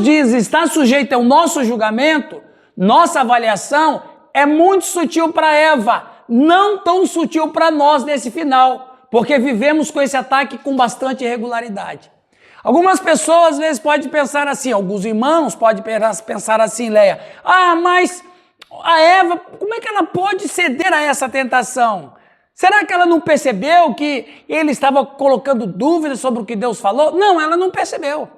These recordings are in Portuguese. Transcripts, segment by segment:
diz está sujeito ao nosso julgamento, nossa avaliação é muito sutil para Eva, não tão sutil para nós nesse final, porque vivemos com esse ataque com bastante regularidade. Algumas pessoas às vezes podem pensar assim, alguns irmãos podem pensar assim, Leia, mas a Eva, como é que ela pode ceder a essa tentação? Será que ela não percebeu que ele estava colocando dúvidas sobre o que Deus falou? Não, ela não percebeu.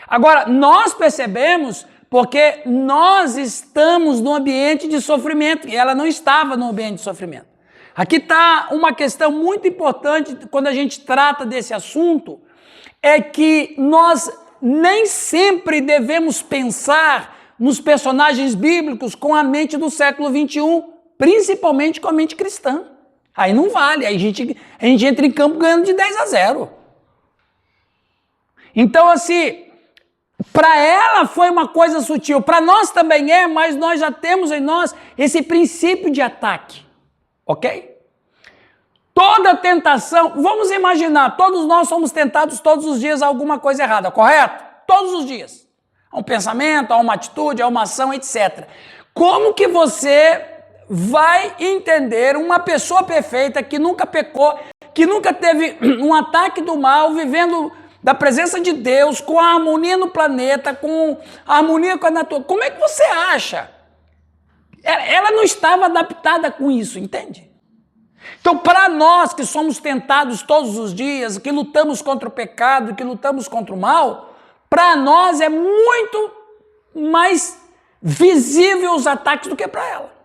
Agora, nós percebemos porque nós estamos no ambiente de sofrimento e ela não estava no ambiente de sofrimento. Aqui está uma questão muito importante quando a gente trata desse assunto, é que nós nem sempre devemos pensar nos personagens bíblicos com a mente do século XXI, principalmente com a mente cristã. Aí não vale, aí a gente entra em campo ganhando de 10-0. Então, assim, para ela foi uma coisa sutil, para nós também é, mas nós já temos em nós esse princípio de ataque, ok? Toda tentação, vamos imaginar, todos nós somos tentados todos os dias a alguma coisa errada, correto? Todos os dias. A um pensamento, a uma atitude, a uma ação, etc. Como que você vai entender uma pessoa perfeita que nunca pecou, que nunca teve um ataque do mal, vivendo da presença de Deus, com a harmonia no planeta, com a harmonia com a natureza? Como é que você acha? Ela não estava adaptada com isso, entende? Então, para nós que somos tentados todos os dias, que lutamos contra o pecado, que lutamos contra o mal, para nós é muito mais visível os ataques do que para ela.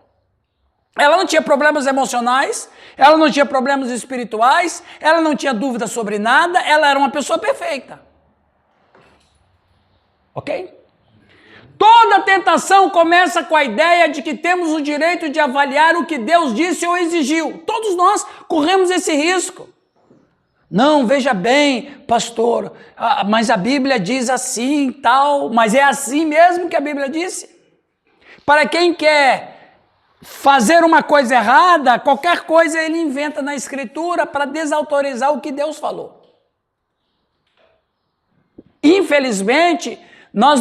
Ela não tinha problemas emocionais, ela não tinha problemas espirituais, ela não tinha dúvida sobre nada, ela era uma pessoa perfeita. Ok? Toda tentação começa com a ideia de que temos o direito de avaliar o que Deus disse ou exigiu. Todos nós corremos esse risco. Não, veja bem, pastor, mas a Bíblia diz assim, tal, mas é assim mesmo que a Bíblia disse? Para quem quer fazer uma coisa errada, qualquer coisa ele inventa na Escritura para desautorizar o que Deus falou. Infelizmente, nós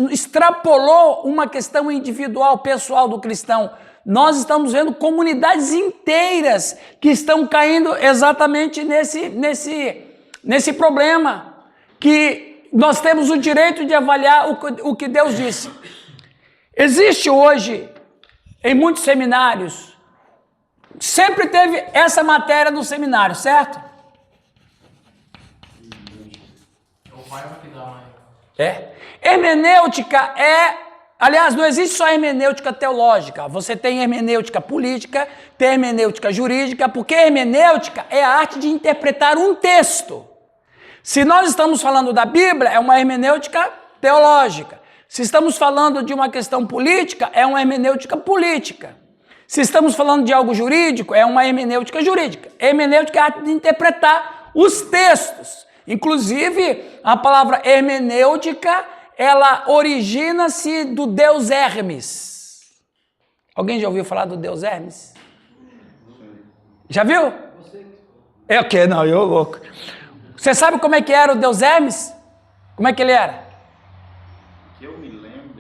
extrapolou uma questão individual, pessoal do cristão. Nós estamos vendo comunidades inteiras que estão caindo exatamente nesse problema, que nós temos o direito de avaliar o que Deus disse. Existe hoje, em muitos seminários, sempre teve essa matéria no seminário, certo? Hermenêutica aliás, não existe só hermenêutica teológica, você tem hermenêutica política, tem hermenêutica jurídica, porque hermenêutica é a arte de interpretar um texto. Se nós estamos falando da Bíblia, é uma hermenêutica teológica. Se estamos falando de uma questão política, é uma hermenêutica política. Se estamos falando de algo jurídico, é uma hermenêutica jurídica. Hermenêutica é a arte de interpretar os textos. Inclusive, a palavra hermenêutica, ela origina-se do deus Hermes. Alguém já ouviu falar do deus Hermes? Já viu? É o quê? Não, eu louco. Você sabe como é que era o deus Hermes? Como é que ele era? Que eu me lembro,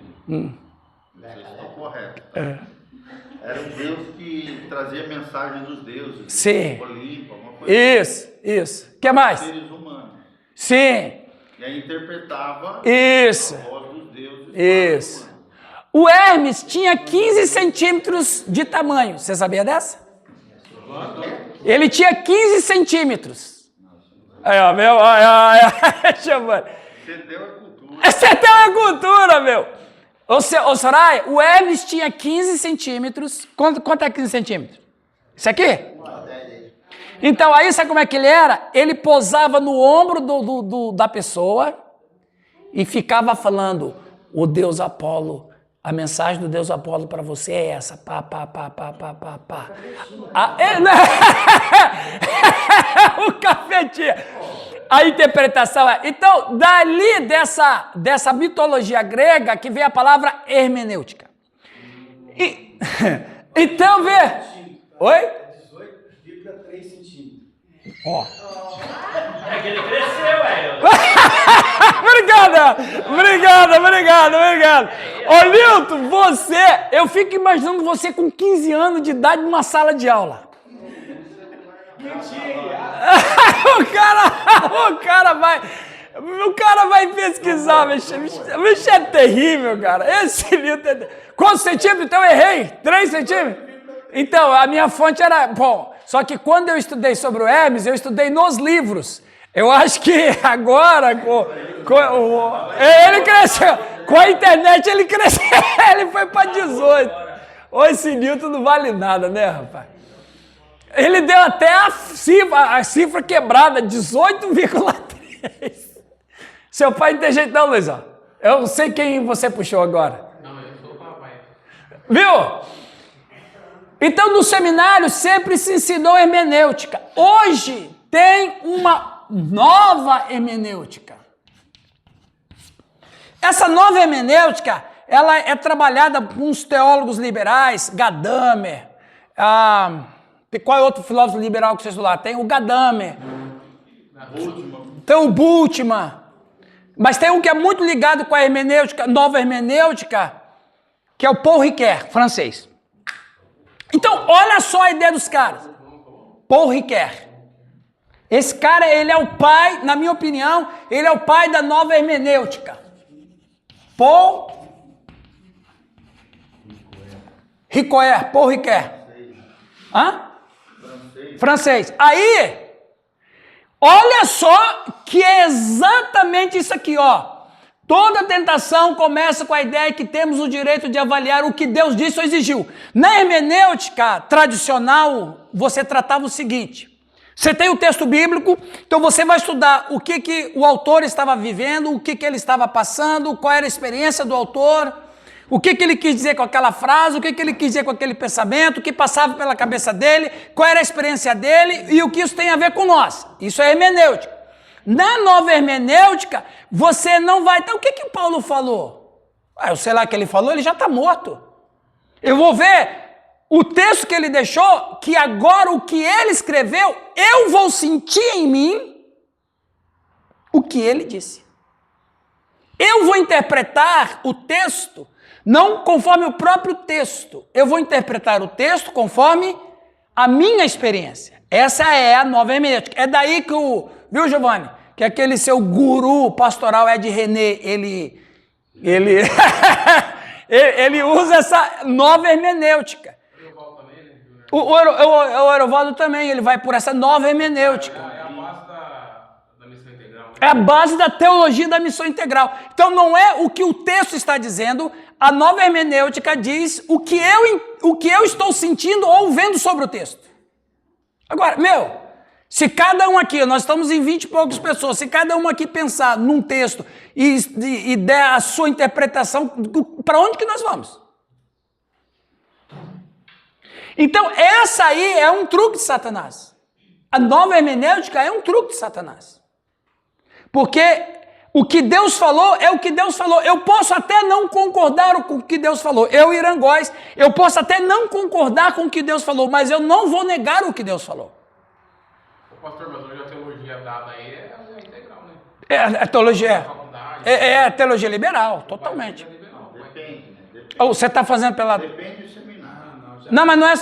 vocês estão corretos. Era um deus que trazia mensagem dos deuses. Sim. Olimpo, alguma coisa. Isso. O que mais? Seres humanos. Sim. E aí interpretava Isso. a voz dos deuses. Isso. O Hermes tinha 15 centímetros de tamanho. Você sabia dessa? Ele tinha 15 centímetros. Aí, ó, meu. Chamando. Você deu a cultura. Você tem uma cultura, meu. Ô, Soraya, o Hermes tinha 15 centímetros. Quanto é 15 centímetros? Isso aqui? Então, aí sabe como é que ele era? Ele posava no ombro da pessoa e ficava falando, o Deus Apolo, a mensagem do Deus Apolo para você é essa, pá. O cafetinho. A interpretação é... Então, dali dessa mitologia grega que vem a palavra hermenêutica. Então, vê... Oi? 18,3 centímetros. Ó. É que ele cresceu, velho. Obrigado. Ô, Nilton, eu fico imaginando você com 15 anos de idade numa sala de aula. O cara vai pesquisar, bicho é terrível, cara. Esse Nilton é terrível. Quantos centímetros? Então eu errei. 3 centímetros? Então, a minha fonte era... Bom, só que quando eu estudei sobre o Hermes, eu estudei nos livros. Eu acho que agora, ele cresceu. Com a internet ele cresceu. Ele foi para 18. Ô, esse Nilton não vale nada, né, rapaz? Ele deu até a cifra quebrada, 18,3. Seu pai não tem jeito não, Luizão. Eu não sei quem você puxou agora. Não, eu sou o papai. Viu? Então, no seminário sempre se ensinou hermenêutica. Hoje tem uma nova hermenêutica. Essa nova hermenêutica, ela é trabalhada por uns teólogos liberais, Gadamer. Qual é outro filósofo liberal que vocês lá? Tem o Gadamer. Tem o Bultmann. Mas tem um que é muito ligado com a hermenêutica, nova hermenêutica, que é o Paul Ricoeur, francês. Então, olha só a ideia dos caras. Paul Ricoeur. Esse cara, ele é o pai, na minha opinião, ele é o pai da nova hermenêutica. Paul Ricoeur. Hã? Francês. Aí, olha só que é exatamente isso aqui, ó. Toda tentação começa com a ideia que temos o direito de avaliar o que Deus disse ou exigiu. Na hermenêutica tradicional, você tratava o seguinte: você tem o texto bíblico, então você vai estudar o que o autor estava vivendo, o que ele estava passando, qual era a experiência do autor, o que ele quis dizer com aquela frase, o que ele quis dizer com aquele pensamento, o que passava pela cabeça dele, qual era a experiência dele e o que isso tem a ver com nós. Isso é hermenêutica. Na nova hermenêutica, você não vai... Então, o que o Paulo falou? Eu sei lá o que ele falou, ele já está morto. Eu vou ver o texto que ele deixou, que agora o que ele escreveu, eu vou sentir em mim o que ele disse. Eu vou interpretar o texto não conforme o próprio texto. Eu vou interpretar o texto conforme a minha experiência. Essa é a nova hermenêutica. É daí que viu, Giovanni? Que aquele seu guru pastoral Ed René, ele usa essa nova hermenêutica. O Erovaldo também, ele vai por essa nova hermenêutica. É a base da missão integral. É a base da teologia da missão integral. Então não é o que o texto está dizendo, a nova hermenêutica diz o que eu estou sentindo ou vendo sobre o texto. Agora, se cada um aqui, nós estamos em 20 e poucas pessoas, se cada um aqui pensar num texto e der a sua interpretação, para onde que nós vamos? Então, essa aí é um truque de Satanás. A nova hermenêutica é um truque de Satanás. Porque o que Deus falou é o que Deus falou. Eu posso até não concordar com o que Deus falou. Eu, Irangóis, eu posso até não concordar com o que Deus falou, mas eu não vou negar o que Deus falou. Pastor, mas hoje a teologia dada aí é integral, né? A teologia é a teologia liberal, totalmente. Depende, né? Você está fazendo pela... Depende do seminário. Não, mas não é...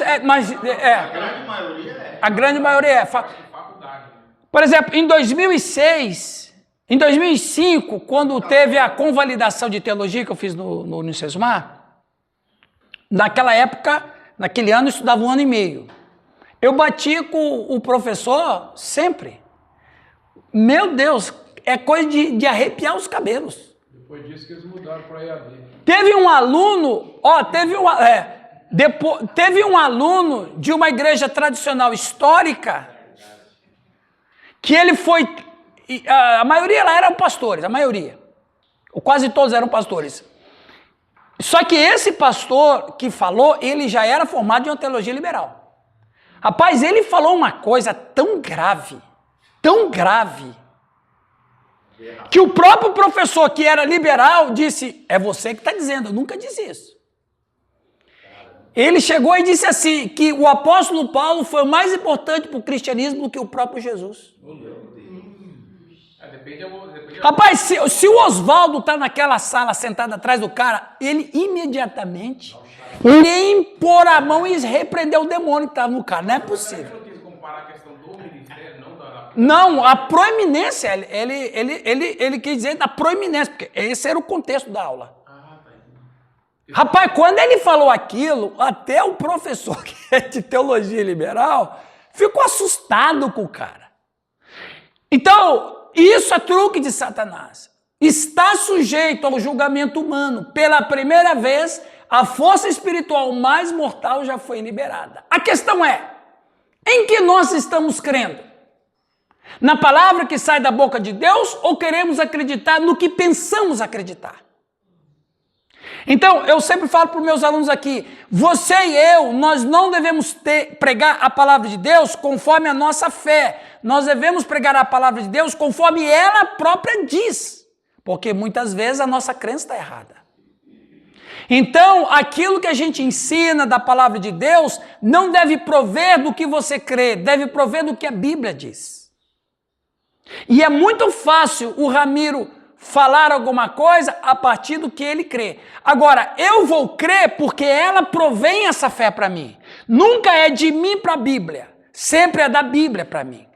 A grande maioria é. A grande maioria é. Faculdade. Por exemplo, em 2006, em 2005, quando teve a convalidação de teologia que eu fiz no Unicesumar, naquela época, naquele ano, eu estudava 1 ano e meio. Eu bati com o professor sempre. Meu Deus, é coisa de arrepiar os cabelos. Depois disso que eles mudaram para EAD. Teve um aluno, teve um aluno de uma igreja tradicional histórica, que ele foi, a maioria lá eram pastores, a maioria, ou quase todos eram pastores. Só que esse pastor que falou, ele já era formado em uma teologia liberal. Rapaz, ele falou uma coisa tão grave, que o próprio professor que era liberal disse, é você que está dizendo, eu nunca disse isso. Ele chegou e disse assim, que o apóstolo Paulo foi mais importante para o cristianismo do que o próprio Jesus. Rapaz, se o Oswaldo está naquela sala sentado atrás do cara, ele imediatamente pôr a mão e repreendeu o demônio que estava no cara. Não é possível. Não, a proeminência, ele quis dizer da proeminência, porque esse era o contexto da aula. Rapaz, quando ele falou aquilo, até o professor que é de teologia liberal ficou assustado com o cara. Então, isso é truque de Satanás. Está sujeito ao julgamento humano. Pela primeira vez, a força espiritual mais mortal já foi liberada. A questão é, em que nós estamos crendo? Na palavra que sai da boca de Deus ou queremos acreditar no que pensamos acreditar? Então, eu sempre falo para os meus alunos aqui, você e eu, nós não devemos pregar a palavra de Deus conforme a nossa fé. Nós devemos pregar a palavra de Deus conforme ela própria diz. Porque muitas vezes a nossa crença está errada. Então, aquilo que a gente ensina da palavra de Deus não deve prover do que você crê, deve prover do que a Bíblia diz. E é muito fácil o Ramiro falar alguma coisa a partir do que ele crê. Agora, eu vou crer porque ela provém essa fé para mim. Nunca é de mim para a Bíblia, sempre é da Bíblia para mim.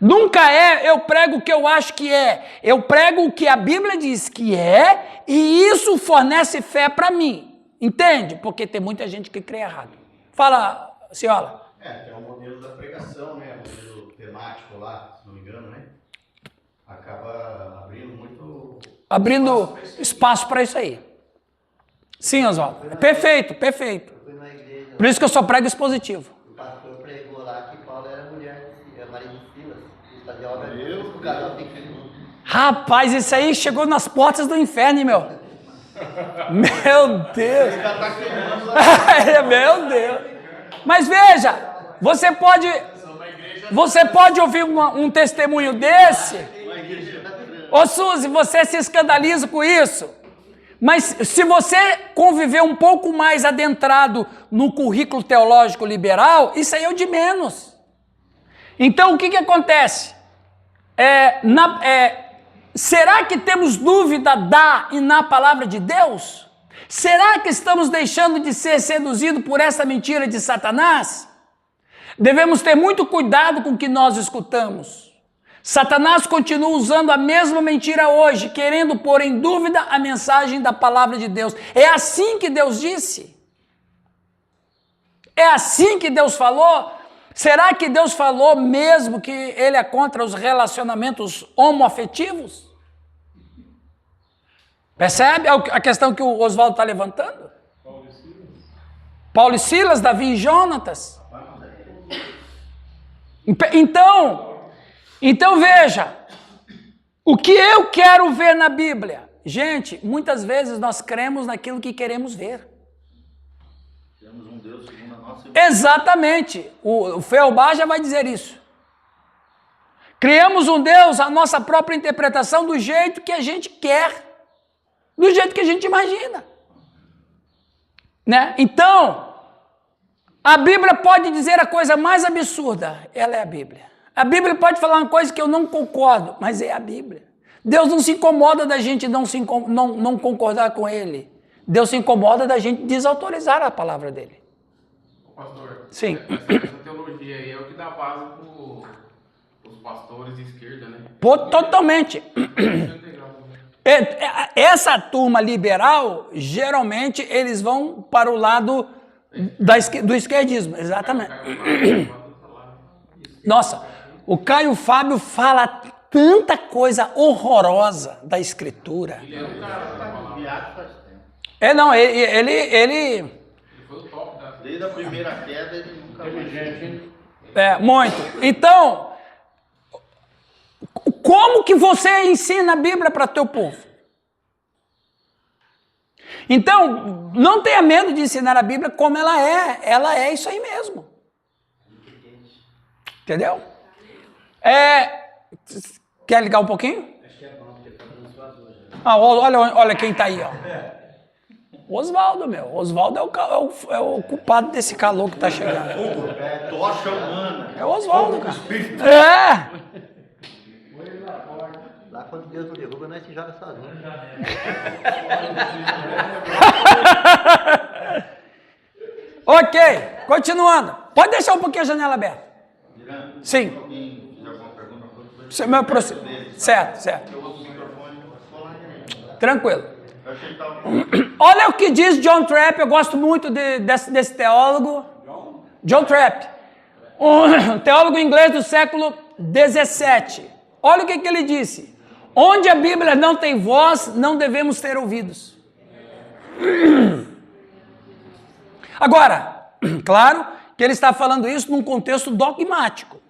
Nunca é eu prego o que eu acho que é, eu prego o que a Bíblia diz que é e isso fornece fé para mim. Entende? Porque tem muita gente que crê errado. Fala, Ciola. Tem um modelo da pregação, né? O modelo temático lá, se não me engano, né? Acaba abrindo espaço para isso aí. Sim, Oswaldo. Perfeito. Por isso que eu só prego expositivo. O pastor pregou lá que Paulo era mulher, Maria de Silas. Ele fazia obra o casal tem filho. Rapaz, isso aí chegou nas portas do inferno, meu. Meu Deus. Meu Deus. Mas veja, você pode ouvir um testemunho desse. Ô Suzy, você se escandaliza com isso? Mas se você conviver um pouco mais adentrado no currículo teológico liberal, isso aí é o de menos. Então o que acontece? Será que temos dúvida da e na palavra de Deus? Será que estamos deixando de ser seduzidos por essa mentira de Satanás? Devemos ter muito cuidado com o que nós escutamos. Satanás continua usando a mesma mentira hoje, querendo pôr em dúvida a mensagem da palavra de Deus. É assim que Deus disse? É assim que Deus falou? Será que Deus falou mesmo que ele é contra os relacionamentos homoafetivos? Percebe a questão que o Oswaldo está levantando? Paulo e Silas, Davi e Jonatas. Então veja, o que eu quero ver na Bíblia? Gente, muitas vezes nós cremos naquilo que queremos ver. Temos um Deus segundo a nossa... Exatamente, o Feobá já vai dizer isso. Criamos um Deus, a nossa própria interpretação do jeito que a gente quer, do jeito que a gente imagina. Né? Então, a Bíblia pode dizer a coisa mais absurda, ela é a Bíblia. A Bíblia pode falar uma coisa que eu não concordo, mas é a Bíblia. Deus não se incomoda da gente não concordar com Ele. Deus se incomoda da gente desautorizar a palavra dEle. Pastor, sim. Essa teologia aí é o que dá base para os pastores de esquerda, né? Totalmente. Essa turma liberal, geralmente, eles vão para o lado do esquerdismo. Exatamente. Nossa, o Caio Fábio fala tanta coisa horrorosa da Escritura. Ele é um cara Viado faz tempo. Ele foi o top da... Desde a primeira queda ele nunca mais... muito. Então, como que você ensina a Bíblia para teu povo? Então, não tenha medo de ensinar a Bíblia como ela é. Ela é isso aí mesmo. Entendeu? Quer ligar um pouquinho? Acho que é bom, porque tá dando suas hoje. Olha quem está aí, ó. Oswaldo, meu. Oswaldo é o culpado desse calor que tá chegando. É tocha humana. É o Oswaldo, cara. É! Lá quando Deus não derruba, nós se joga sozinho. Ok, continuando. Pode deixar um pouquinho a janela aberta. Sim. Alguém fizer alguma pergunta, Você me aproxima. Certo. eu uso o microfone. Tranquilo. Eu achei que tava... Olha o que diz John Trapp, eu gosto muito desse teólogo. John Trapp, um teólogo inglês do século 17. Olha o que ele disse. Onde a Bíblia não tem voz, não devemos ter ouvidos. Agora, claro que ele está falando isso num contexto dogmático.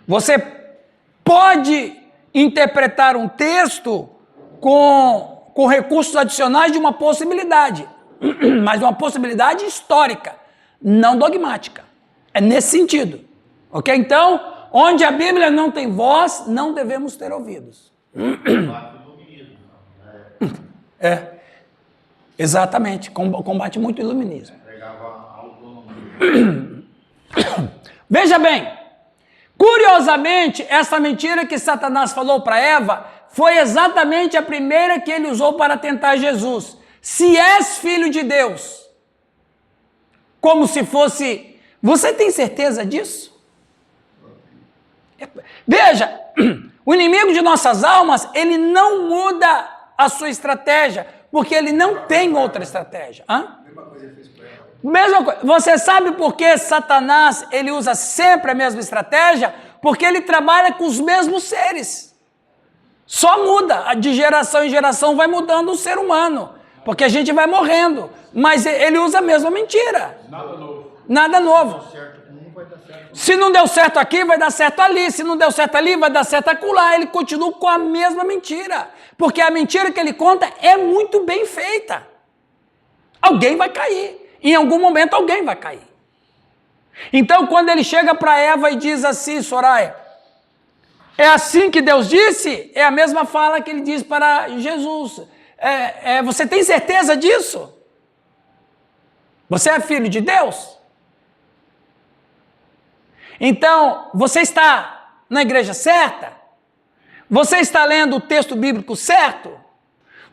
Você pode interpretar um texto com recursos adicionais de uma possibilidade, mas uma possibilidade histórica, não dogmática. É nesse sentido. Ok? Então, onde a Bíblia não tem voz, não devemos ter ouvidos. É. Exatamente. Combate muito o iluminismo. Veja bem, curiosamente, essa mentira que Satanás falou para Eva foi exatamente a primeira que ele usou para tentar Jesus. Se és filho de Deus, como se fosse... Você tem certeza disso? Veja, o inimigo de nossas almas, ele não muda a sua estratégia, porque ele não tem outra estratégia. Hã? Mesma coisa. Você sabe por que Satanás ele usa sempre a mesma estratégia? Porque ele trabalha com os mesmos seres. Só muda. De geração em geração vai mudando o ser humano. Porque a gente vai morrendo. Mas ele usa a mesma mentira. Nada novo. Se não deu certo aqui, vai dar certo ali. Se não deu certo ali, vai dar certo acolá. Ele continua com a mesma mentira. Porque a mentira que ele conta é muito bem feita. Alguém vai cair. Em algum momento alguém vai cair. Então, quando ele chega para Eva e diz assim, Soraya, é assim que Deus disse? É a mesma fala que ele diz para Jesus. Você tem certeza disso? Você é filho de Deus? Então, você está na igreja certa? Você está lendo o texto bíblico certo?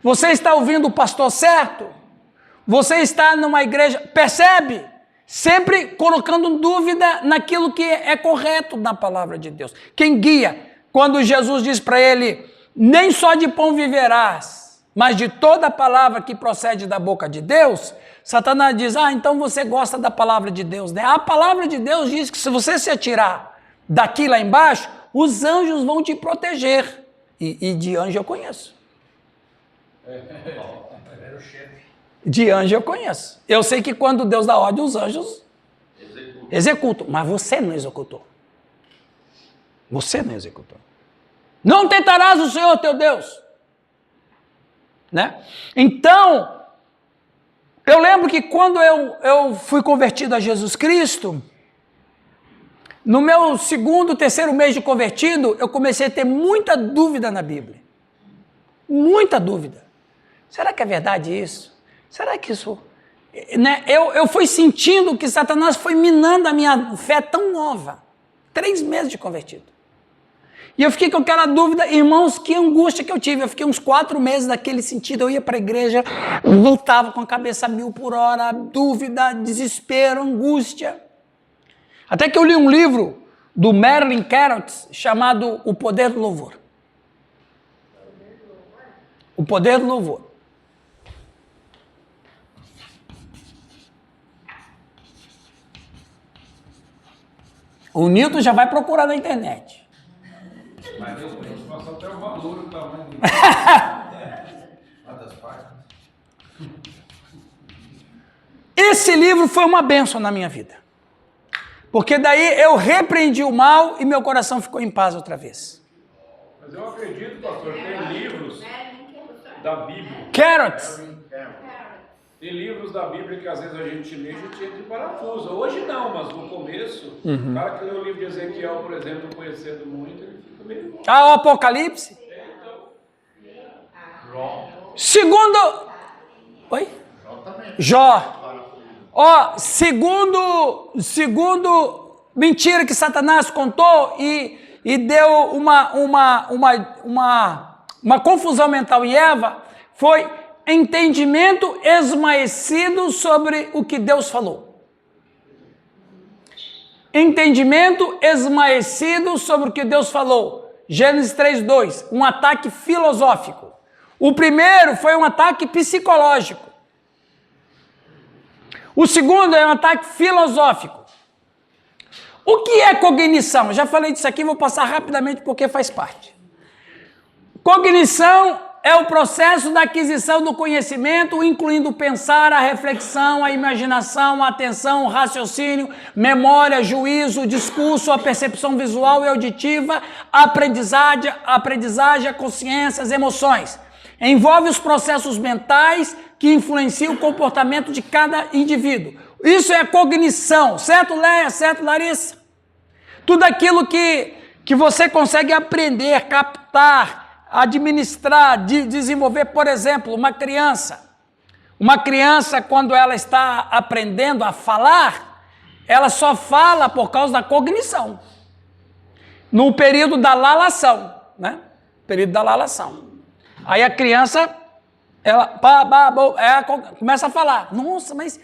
Você está ouvindo o pastor certo? Você está numa igreja, percebe? Sempre colocando dúvida naquilo que é correto na palavra de Deus. Quem guia? Quando Jesus diz para ele, nem só de pão viverás, mas de toda a palavra que procede da boca de Deus, Satanás diz, então você gosta da palavra de Deus, né? A palavra de Deus diz que se você se atirar daqui lá embaixo, os anjos vão te proteger. E de anjo eu conheço. De anjo eu conheço. Eu sei que quando Deus dá ordem, os anjos executam. Mas você não executou. Você não executou. Não tentarás o Senhor teu Deus. Né? Então, eu lembro que quando eu fui convertido a Jesus Cristo, no meu segundo, terceiro mês de convertido, eu comecei a ter muita dúvida na Bíblia. Muita dúvida. Será que é verdade isso? Será que isso... Né? Eu fui sentindo que Satanás foi minando a minha fé tão nova. 3 meses de convertido. E eu fiquei com aquela dúvida, irmãos, que angústia que eu tive. Eu fiquei uns 4 meses naquele sentido. Eu ia para a igreja, voltava com a cabeça a 1000 por hora, dúvida, desespero, angústia. Até que eu li um livro do Merlin Caroths chamado O Poder do Louvor. O Poder do Louvor. O Nilton já vai procurar na internet. Mas eu faço até o valor do tamanho do... Quantas páginas? Esse livro foi uma bênção na minha vida. Porque daí eu repreendi o mal e meu coração ficou em paz outra vez. Mas eu acredito, pastor, tem livros da Bíblia. Caroths. Tem livros da Bíblia que às vezes a gente lê e a gente entra em parafuso. Hoje não, mas no começo, o cara que lê o livro de Ezequiel, por exemplo, conhecendo muito, ele fica meio... Ah, o Apocalipse. João. Segundo... Oi? Jó. Ó, segundo mentira que Satanás contou e deu uma confusão mental em Eva, foi entendimento esmaecido sobre o que Deus falou. Entendimento esmaecido sobre o que Deus falou. Gênesis 3:2, um ataque filosófico. O primeiro foi um ataque psicológico. O segundo é um ataque filosófico. O que é cognição? Eu já falei disso aqui, vou passar rapidamente porque faz parte. Cognição é o processo da aquisição do conhecimento, incluindo o pensar, a reflexão, a imaginação, a atenção, o raciocínio, memória, juízo, discurso, a percepção visual e auditiva, a aprendizagem, a consciência, as emoções. Envolve os processos mentais que influenciam o comportamento de cada indivíduo. Isso é cognição, certo, Leia? Certo, Larissa? Tudo aquilo que você consegue aprender, captar, administrar, desenvolver. Por exemplo, uma criança, quando ela está aprendendo a falar, ela só fala por causa da cognição. No período da lalação, né? Período da lalação. Aí a criança, ela começa a falar. Nossa, mas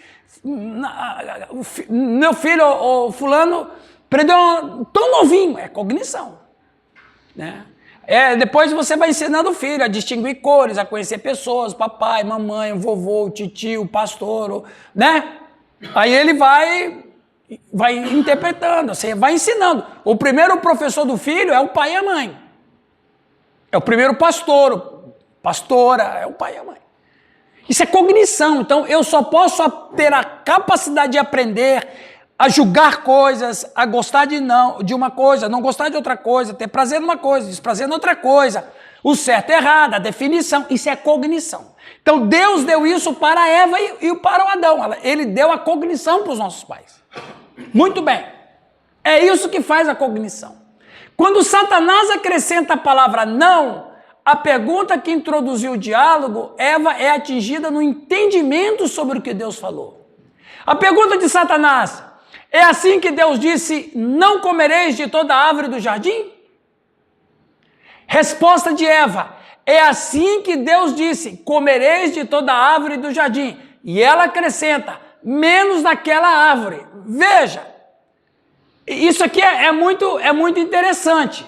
meu filho, o fulano, aprendeu tão novinho. É cognição, né? Depois você vai ensinando o filho a distinguir cores, a conhecer pessoas, papai, mamãe, vovô, titio, pastor, né? Aí ele vai interpretando, você vai ensinando. O primeiro professor do filho é o pai e a mãe. É o primeiro pastora, é o pai e a mãe. Isso é cognição. Então eu só posso ter a capacidade de aprender, a julgar coisas, a gostar de uma coisa, não gostar de outra coisa, ter prazer numa coisa, desprazer noutra coisa, o certo e errado, a definição, isso é cognição. Então Deus deu isso para a Eva e para o Adão, ele deu a cognição para os nossos pais. Muito bem, é isso que faz a cognição. Quando Satanás acrescenta a palavra não, a pergunta que introduziu o diálogo, Eva é atingida no entendimento sobre o que Deus falou. A pergunta de Satanás: é assim que Deus disse, não comereis de toda a árvore do jardim? Resposta de Eva: é assim que Deus disse, comereis de toda a árvore do jardim. E ela acrescenta, menos daquela árvore. Veja, isso aqui é muito interessante,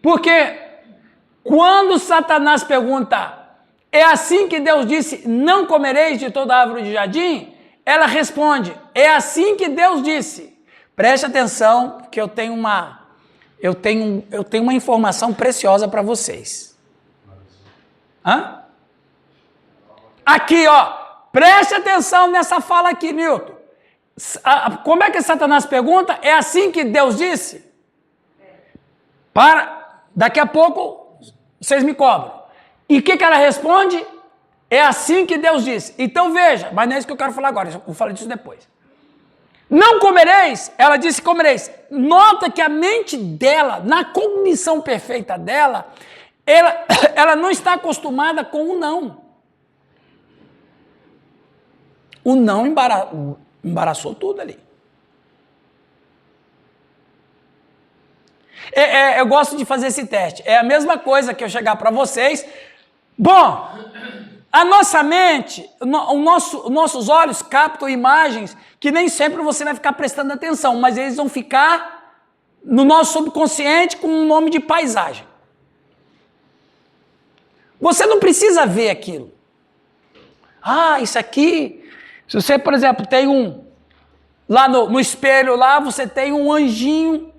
porque quando Satanás pergunta, é assim que Deus disse, não comereis de toda a árvore do jardim? Ela responde, é assim que Deus disse. Preste atenção, que eu tenho uma informação preciosa para vocês. Hã? Aqui, ó, preste atenção nessa fala aqui, Nilton. Como é que Satanás pergunta? É assim que Deus disse? Daqui a pouco vocês me cobram. E o que ela responde? É assim que Deus disse. Então veja, mas não é isso que eu quero falar agora, eu vou falar disso depois. Não comereis, ela disse comereis. Nota que a mente dela, na cognição perfeita dela, ela não está acostumada com o não. O não embaraçou tudo ali. Eu gosto de fazer esse teste. É a mesma coisa que eu chegar para vocês. Bom, a nossa mente, os nossos olhos captam imagens que nem sempre você vai ficar prestando atenção, mas eles vão ficar no nosso subconsciente com um nome de paisagem. Você não precisa ver aquilo. Isso aqui, se você, por exemplo, tem lá no espelho, lá você tem um anjinho,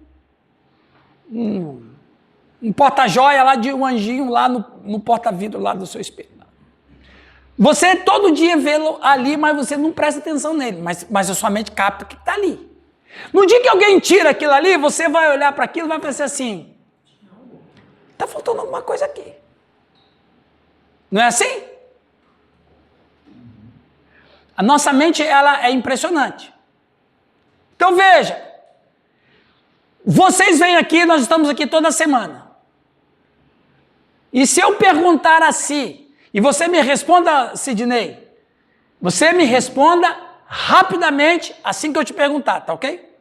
um porta-joia lá de um anjinho lá no porta-vidro lá do seu espelho. Você todo dia vê-lo ali, mas você não presta atenção nele, mas a sua mente capta que está ali. No dia que alguém tira aquilo ali, você vai olhar para aquilo e vai pensar assim, está faltando alguma coisa aqui. Não é assim? A nossa mente, ela é impressionante. Então veja, vocês vêm aqui, nós estamos aqui toda semana. E se eu perguntar assim, e você me responda, Sidney, Você me responda rapidamente assim que eu te perguntar, tá ok?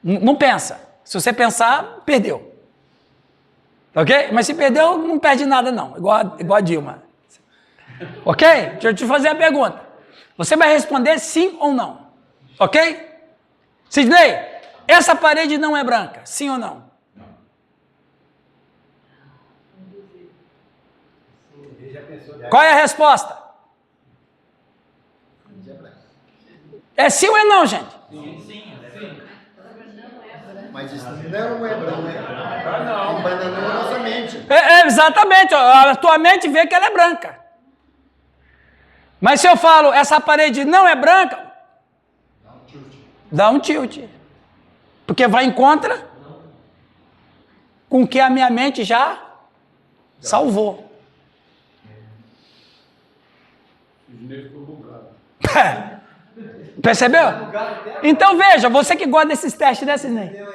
Não pensa. Se você pensar, perdeu. Tá ok? Mas se perdeu, não perde nada não, igual a Dilma. Ok? Deixa eu te fazer a pergunta. Você vai responder sim ou não. Ok? Sidney, essa parede não é branca, sim ou não? Qual é a resposta? É sim ou é não, gente? Mas isso não é branco. Não. Enbanando a nossa mente. Exatamente, a tua mente vê que ela é branca. Mas se eu falo, essa parede não é branca, dá um tilt. Porque vai em contra com o que a minha mente já salvou. Percebeu? Então veja, você que gosta desses testes, né, Sidney?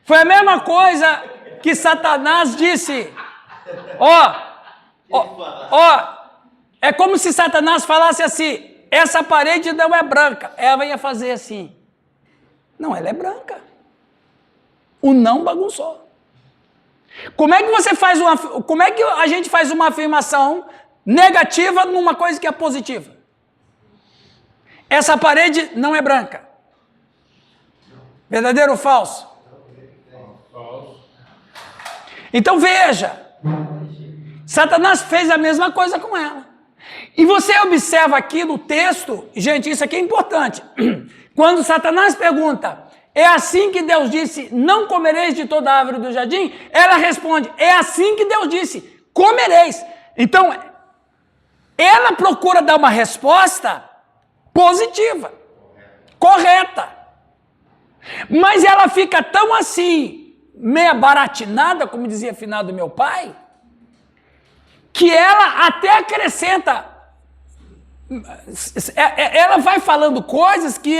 Foi a mesma coisa que Satanás disse. É como se Satanás falasse assim, essa parede não é branca. Eva ia fazer assim. Não, ela é branca. O não bagunçou. Como é que a gente faz uma afirmação negativa numa coisa que é positiva? Essa parede não é branca. Verdadeiro ou falso? Falso. Então veja, Satanás fez a mesma coisa com ela. E você observa aqui no texto, gente, isso aqui é importante. Quando Satanás pergunta, é assim que Deus disse, não comereis de toda a árvore do jardim? Ela responde, é assim que Deus disse, comereis. Então, ela procura dar uma resposta positiva, correta. Mas ela fica tão assim, meia baratinada, como dizia finado meu pai, que ela até acrescenta, ela vai falando coisas que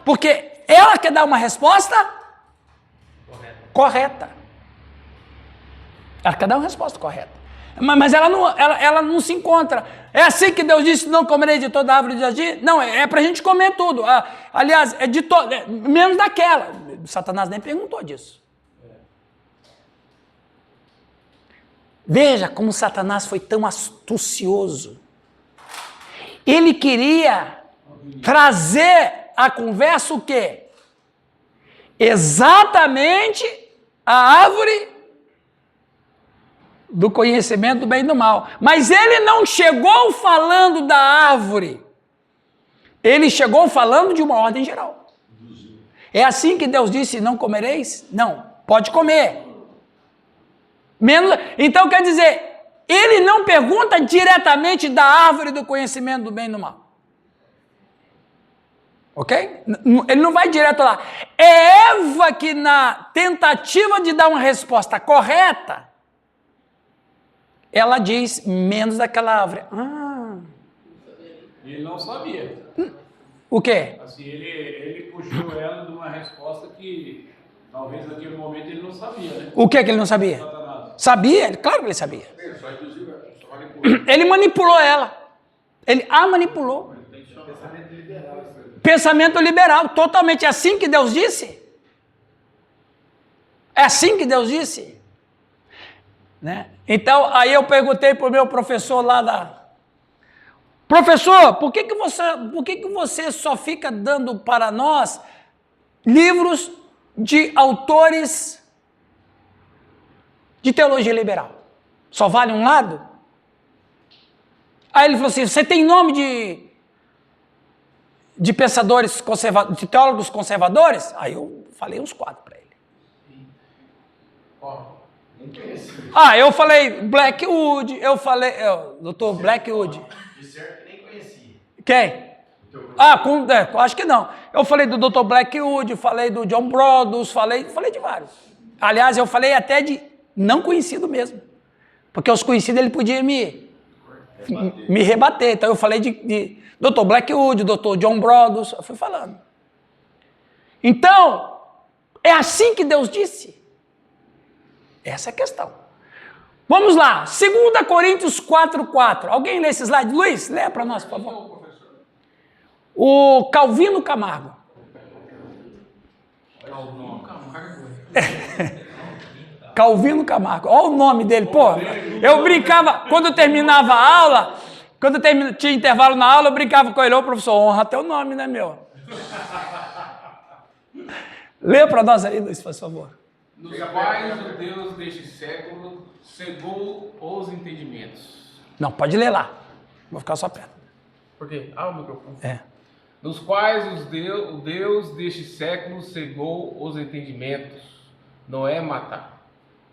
porque ela quer dar uma resposta correta. Ela quer dar uma resposta correta. Mas ela não se encontra. É assim que Deus disse, não comerei de toda a árvore do jardim? Não, é para a gente comer tudo. Aliás, menos daquela. Satanás nem perguntou disso. Veja como Satanás foi tão astucioso. Ele queria trazer à conversa o quê? Exatamente a árvore do conhecimento do bem e do mal. Mas ele não chegou falando da árvore. Ele chegou falando de uma ordem geral. É assim que Deus disse, não comereis? Não, pode comer. Então quer dizer, ele não pergunta diretamente da árvore do conhecimento do bem e do mal. Ok? Ele não vai direto lá. É Eva que na tentativa de dar uma resposta correta, ela diz, menos daquela árvore. Ele não sabia. O quê? Assim, ele puxou ela de uma resposta que talvez naquele momento ele não sabia, né? O que ele não sabia? Satanás. Sabia? Claro que ele sabia. Ele manipulou ela. Ele a manipulou. Pensamento liberal, totalmente. É assim que Deus disse? É assim que Deus disse? Né? Então, aí eu perguntei para o meu professor lá Professor, por que você só fica dando para nós livros de autores de teologia liberal? Só vale um lado? Aí ele falou assim, você tem nome de pensadores conservadores, de teólogos conservadores? Aí eu falei uns 4 para ele. Eu falei Blackwood, Dr. Blackwood. De certo nem conhecia. Quem? Acho que não. Eu falei do Dr. Blackwood, falei do John Brodus, falei de vários. Aliás, eu falei até de não conhecido mesmo. Porque os conhecidos ele podia me rebater. Então eu falei de Dr. Blackwood, Dr. John Brodus, eu fui falando. Então, é assim que Deus disse. Essa é a questão. Vamos lá, 2 Coríntios 4:4. Alguém lê esse slide? Luiz, lê para nós, por favor. O Calvino Camargo. Calvino Camargo. Olha o nome dele, pô. Eu brincava, quando eu terminava a aula, tinha intervalo na aula, eu brincava com ele, ô professor, honra teu nome, né, meu? Lê para nós aí, Luiz, por favor. Nos quais o Deus deste século cegou os entendimentos. Não, pode ler lá. Vou ficar só perto. Por quê? Ah, o microfone. É. Nos quais o Deus deste século cegou os entendimentos. Não é matar.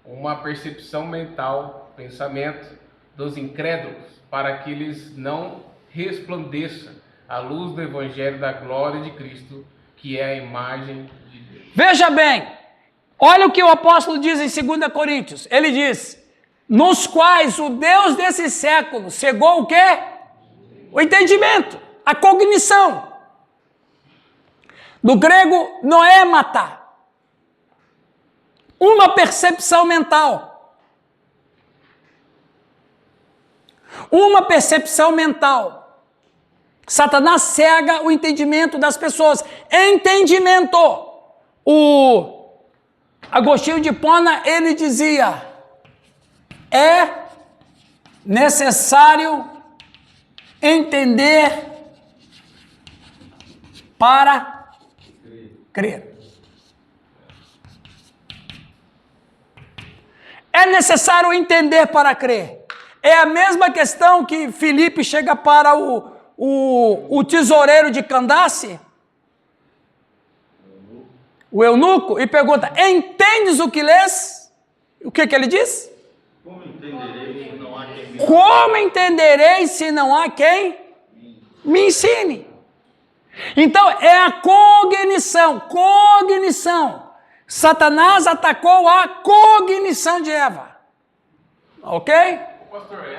Uma percepção mental, pensamento dos incrédulos, para que eles não resplandeça a luz do Evangelho da glória de Cristo, que é a imagem de Deus. Veja bem, olha o que o apóstolo diz em 2 Coríntios. Ele diz, nos quais o Deus desse século cegou o quê? O entendimento, a cognição. No grego, não é matar. Uma percepção mental. Uma percepção mental. Satanás cega o entendimento das pessoas. Entendimento. O Agostinho de Hipona, ele dizia, é necessário entender para crer. É necessário entender para crer. É a mesma questão que Filipe chega para o tesoureiro de Candace, o eunuco, e pergunta, entendes o que lês? O que ele diz? Como entenderei se não há quem me Como entenderei se não há quem me ensine? Então, é a cognição. Satanás atacou a cognição de Eva. Ok? Pastor, é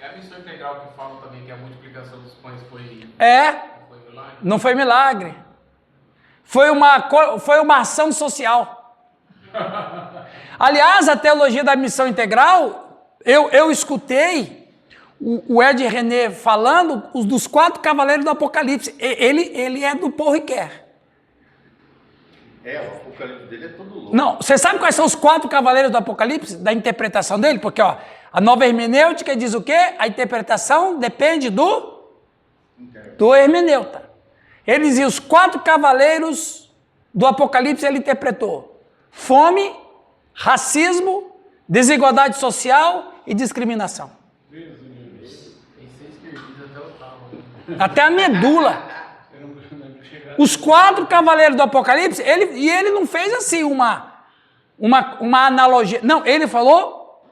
a missão integral que fala também que a multiplicação dos pães foi milagre? Não foi milagre. Foi uma ação social. Aliás, a teologia da missão integral, eu escutei o Ed René falando dos 4 cavaleiros do Apocalipse. Ele é do Paul Ricoeur. o apocalipse dele é todo louco. Não, você sabe quais são os 4 cavaleiros do Apocalipse? Da interpretação dele? Porque ó, a nova hermenêutica diz o quê? A interpretação depende do hermeneuta. Ele dizia os 4 cavaleiros do Apocalipse, ele interpretou: fome, racismo, desigualdade social e discriminação. Até a medula. Os 4 cavaleiros do Apocalipse, ele não fez assim uma analogia. Não, ele falou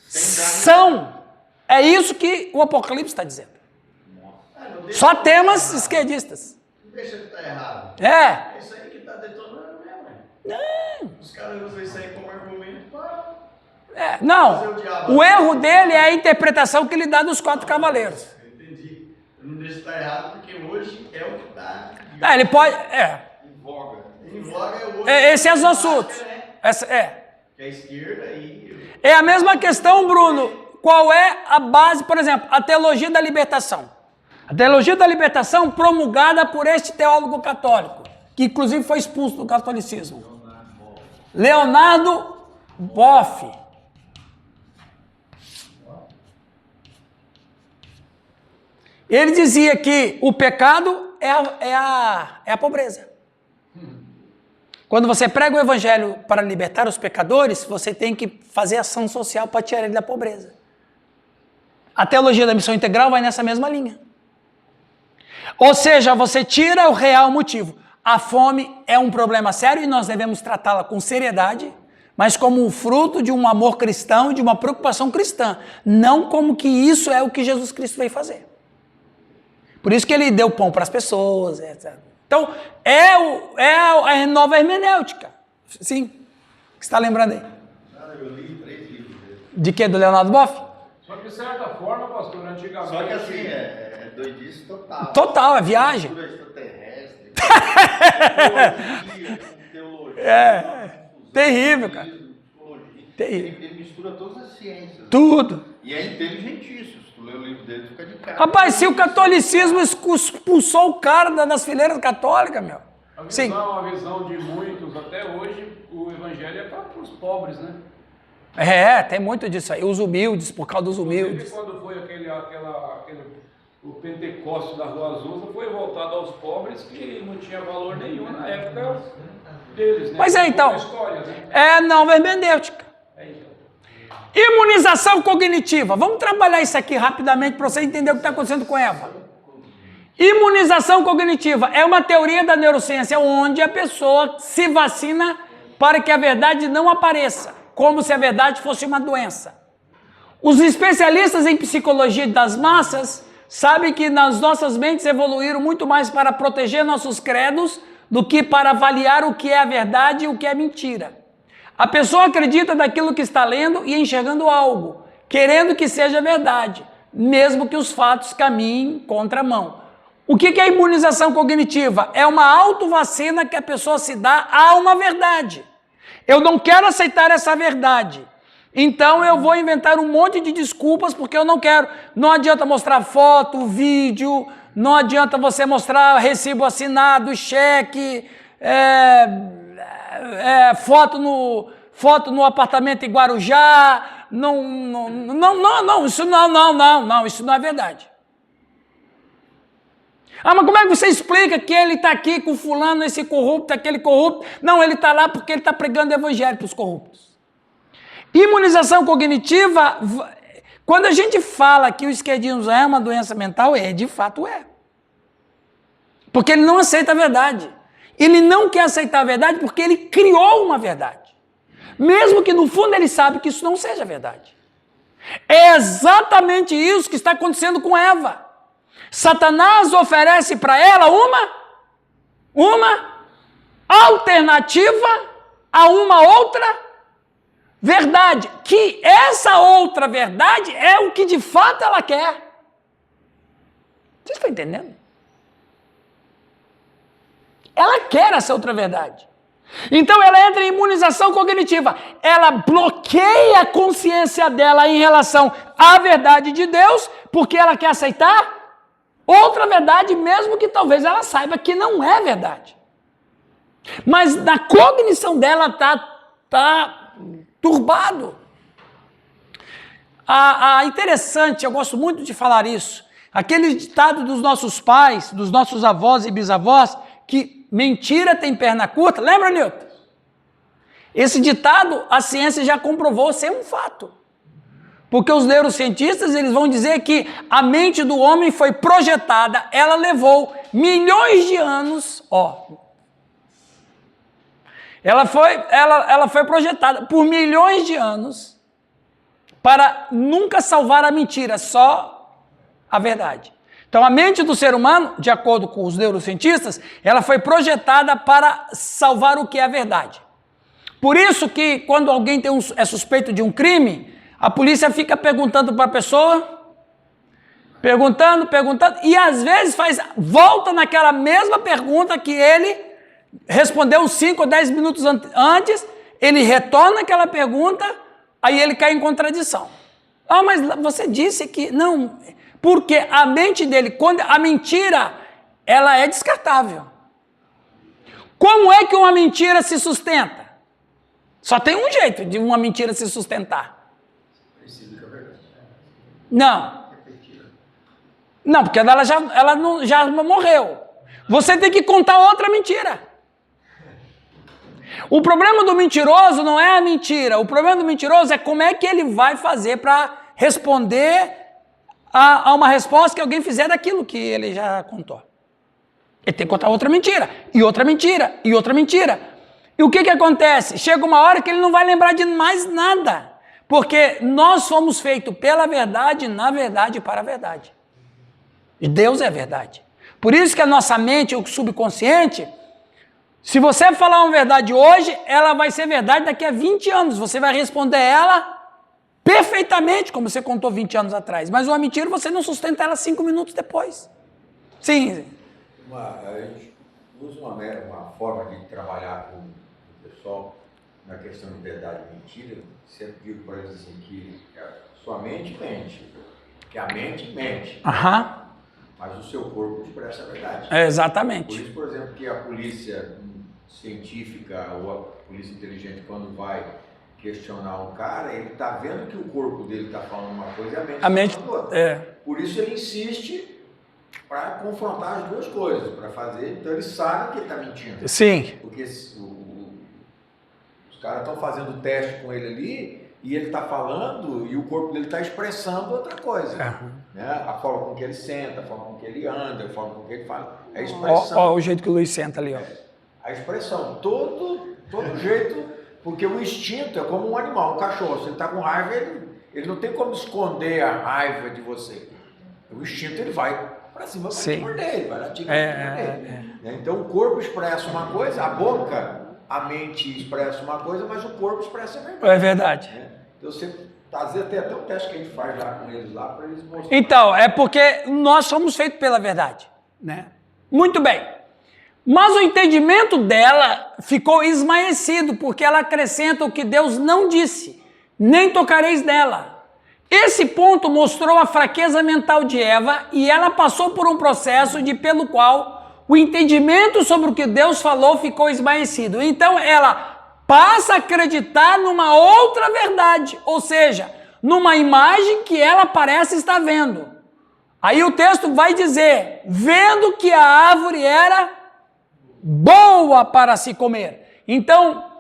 são. É isso que o Apocalipse está dizendo. Só temas esquerdistas. Não deixa de estar errado. É. É isso aí que está detonando mesmo, né? Não. Os caras usam isso aí como argumento para... Não. O erro dele é a interpretação que ele dá dos 4 cavaleiros. Entendi. Eu não deixo de estar errado porque hoje é o que está... Ele pode... Em voga. Em voga é o outro. Esse é os assuntos. Né? Que é a esquerda e... É a mesma questão, Bruno. Qual é a base, por exemplo, a teologia da libertação? A teologia da libertação promulgada por este teólogo católico, que inclusive foi expulso do catolicismo. Leonardo Boff. Ele dizia que o pecado é a pobreza. Quando você prega o evangelho para libertar os pecadores, você tem que fazer ação social para tirar ele da pobreza. A teologia da missão integral vai nessa mesma linha. Ou seja, você tira o real motivo. A fome é um problema sério e nós devemos tratá-la com seriedade, mas como um fruto de um amor cristão e de uma preocupação cristã. Não como que isso é o que Jesus Cristo veio fazer. Por isso que ele deu pão para as pessoas, etc. Então, é a nova hermenêutica. Sim. O que você está lembrando aí? Eu li 3 livros dele. De quê? Do Leonardo Boff? Só que de certa forma, pastor, antigamente... Só que assim, é doidice total. Total, é viagem. Cultura extraterrestre. Teologia. Terrível, cara. Psicologia. Terrível. Ele mistura todas as ciências. Tudo. E é inteligentíssimo. tu lê o livro dele, tu fica de cara. Rapaz, se o catolicismo expulsou o cara das fileiras católicas, meu. Sim. A visão de muitos, até hoje, o evangelho é para os pobres, né? Tem muito disso aí. Os humildes, por causa dos humildes. Quando foi o Pentecostes da Rua Azusa, foi voltado aos pobres que não tinha valor nenhum na época deles, né? Mas então. História, né? Não hermenêutica. Imunização cognitiva. Vamos trabalhar isso aqui rapidamente para você entender o que está acontecendo com Eva. Imunização cognitiva é uma teoria da neurociência onde a pessoa se vacina para que a verdade não apareça, como se a verdade fosse uma doença. Os especialistas em psicologia das massas sabem que nas nossas mentes evoluíram muito mais para proteger nossos credos do que para avaliar o que é a verdade e o que é mentira. A pessoa acredita naquilo que está lendo e enxergando algo, querendo que seja verdade, mesmo que os fatos caminhem contramão. O que é a imunização cognitiva? É uma autovacina que a pessoa se dá a uma verdade. Eu não quero aceitar essa verdade. Então eu vou inventar um monte de desculpas porque eu não quero. Não adianta mostrar foto, vídeo, não adianta você mostrar recibo assinado, cheque, foto no apartamento em Guarujá. Isso não é verdade. Mas como é que você explica que ele está aqui com fulano, esse corrupto, aquele corrupto? Não, ele está lá porque ele está pregando o evangelho para os corruptos. Imunização cognitiva, quando a gente fala que o esquerdismo é uma doença mental, de fato é. Porque ele não aceita a verdade. Ele não quer aceitar a verdade porque ele criou uma verdade. Mesmo que no fundo ele sabe que isso não seja verdade. É exatamente isso que está acontecendo com Eva. Satanás oferece para ela uma alternativa a uma outra verdade, que essa outra verdade é o que de fato ela quer. Vocês estão entendendo? Ela quer essa outra verdade. Então ela entra em imunização cognitiva. Ela bloqueia a consciência dela em relação à verdade de Deus, porque ela quer aceitar outra verdade, mesmo que talvez ela saiba que não é verdade. Mas na cognição dela está turbado. Interessante, eu gosto muito de falar isso. Aquele ditado dos nossos pais, dos nossos avós e bisavós, que mentira tem perna curta. Lembra, Newton? Esse ditado, a ciência já comprovou ser um fato. Porque os neurocientistas, eles vão dizer que a mente do homem foi projetada, ela levou milhões de anos, ela foi projetada por milhões de anos para nunca salvar a mentira, só a verdade. Então a mente do ser humano, de acordo com os neurocientistas, ela foi projetada para salvar o que é a verdade. Por isso que quando alguém é suspeito de um crime, a polícia fica perguntando para a pessoa, perguntando, e às vezes volta naquela mesma pergunta que ele respondeu uns 5 ou 10 minutos antes, ele retorna aquela pergunta, aí ele cai em contradição. Mas você disse que... Não, porque a mente dele, quando a mentira, ela é descartável. Como é que uma mentira se sustenta? Só tem um jeito de uma mentira se sustentar. Não, porque ela já morreu. Você tem que contar outra mentira. O problema do mentiroso não é a mentira. O problema do mentiroso é como é que ele vai fazer para responder a uma resposta que alguém fizer daquilo que ele já contou. Ele tem que contar outra mentira, e outra mentira, e outra mentira. E o que acontece? Chega uma hora que ele não vai lembrar de mais nada. Porque nós fomos feitos pela verdade, na verdade e para a verdade. E Deus é a verdade. Por isso que a nossa mente, o subconsciente, se você falar uma verdade hoje, ela vai ser verdade daqui a 20 anos. Você vai responder ela perfeitamente, como você contou 20 anos atrás. Mas uma mentira, você não sustenta ela 5 minutos depois. Sim. A gente usa uma forma de trabalhar com o pessoal na questão de verdade e mentira. Sempre digo para eles assim que sua mente mente. Que a mente mente, Aham. mas o seu corpo expressa a verdade. É, Por exatamente. isso, por exemplo, que a polícia científica ou a polícia inteligente, quando vai questionar um cara, ele está vendo que o corpo dele está falando uma coisa e A mente, está falando outra. é. Por isso ele insiste para confrontar as duas coisas, para fazer. Então ele sabe que ele está mentindo. Sim. Porque os caras estão fazendo teste com ele ali e ele está falando e o corpo dele está expressando outra coisa. Né? A forma com que ele senta, a forma com que ele anda, a forma com que ele fala. É a expressão. Ó, o jeito que o Luiz senta ali, ó. A expressão. Todo jeito, porque o instinto é como um animal, um cachorro. Se ele está com raiva, ele não tem como esconder a raiva de você. O instinto ele vai para cima para te morder, ele vai lá te morder. Então o corpo expressa uma coisa, a boca, a mente expressa uma coisa, mas o corpo expressa a verdade. É verdade. Né? Então você, às vezes tem até um teste que a gente faz lá com eles lá para eles mostrarem. Então, é porque nós somos feitos pela verdade, né? Muito bem. Mas o entendimento dela ficou esmaecido, porque ela acrescenta o que Deus não disse, nem tocareis nela. Esse ponto mostrou a fraqueza mental de Eva e ela passou por um processo pelo qual o entendimento sobre o que Deus falou ficou esmaecido. Então ela passa a acreditar numa outra verdade, ou seja, numa imagem que ela parece estar vendo. Aí o texto vai dizer, vendo que a árvore era boa para se comer. Então,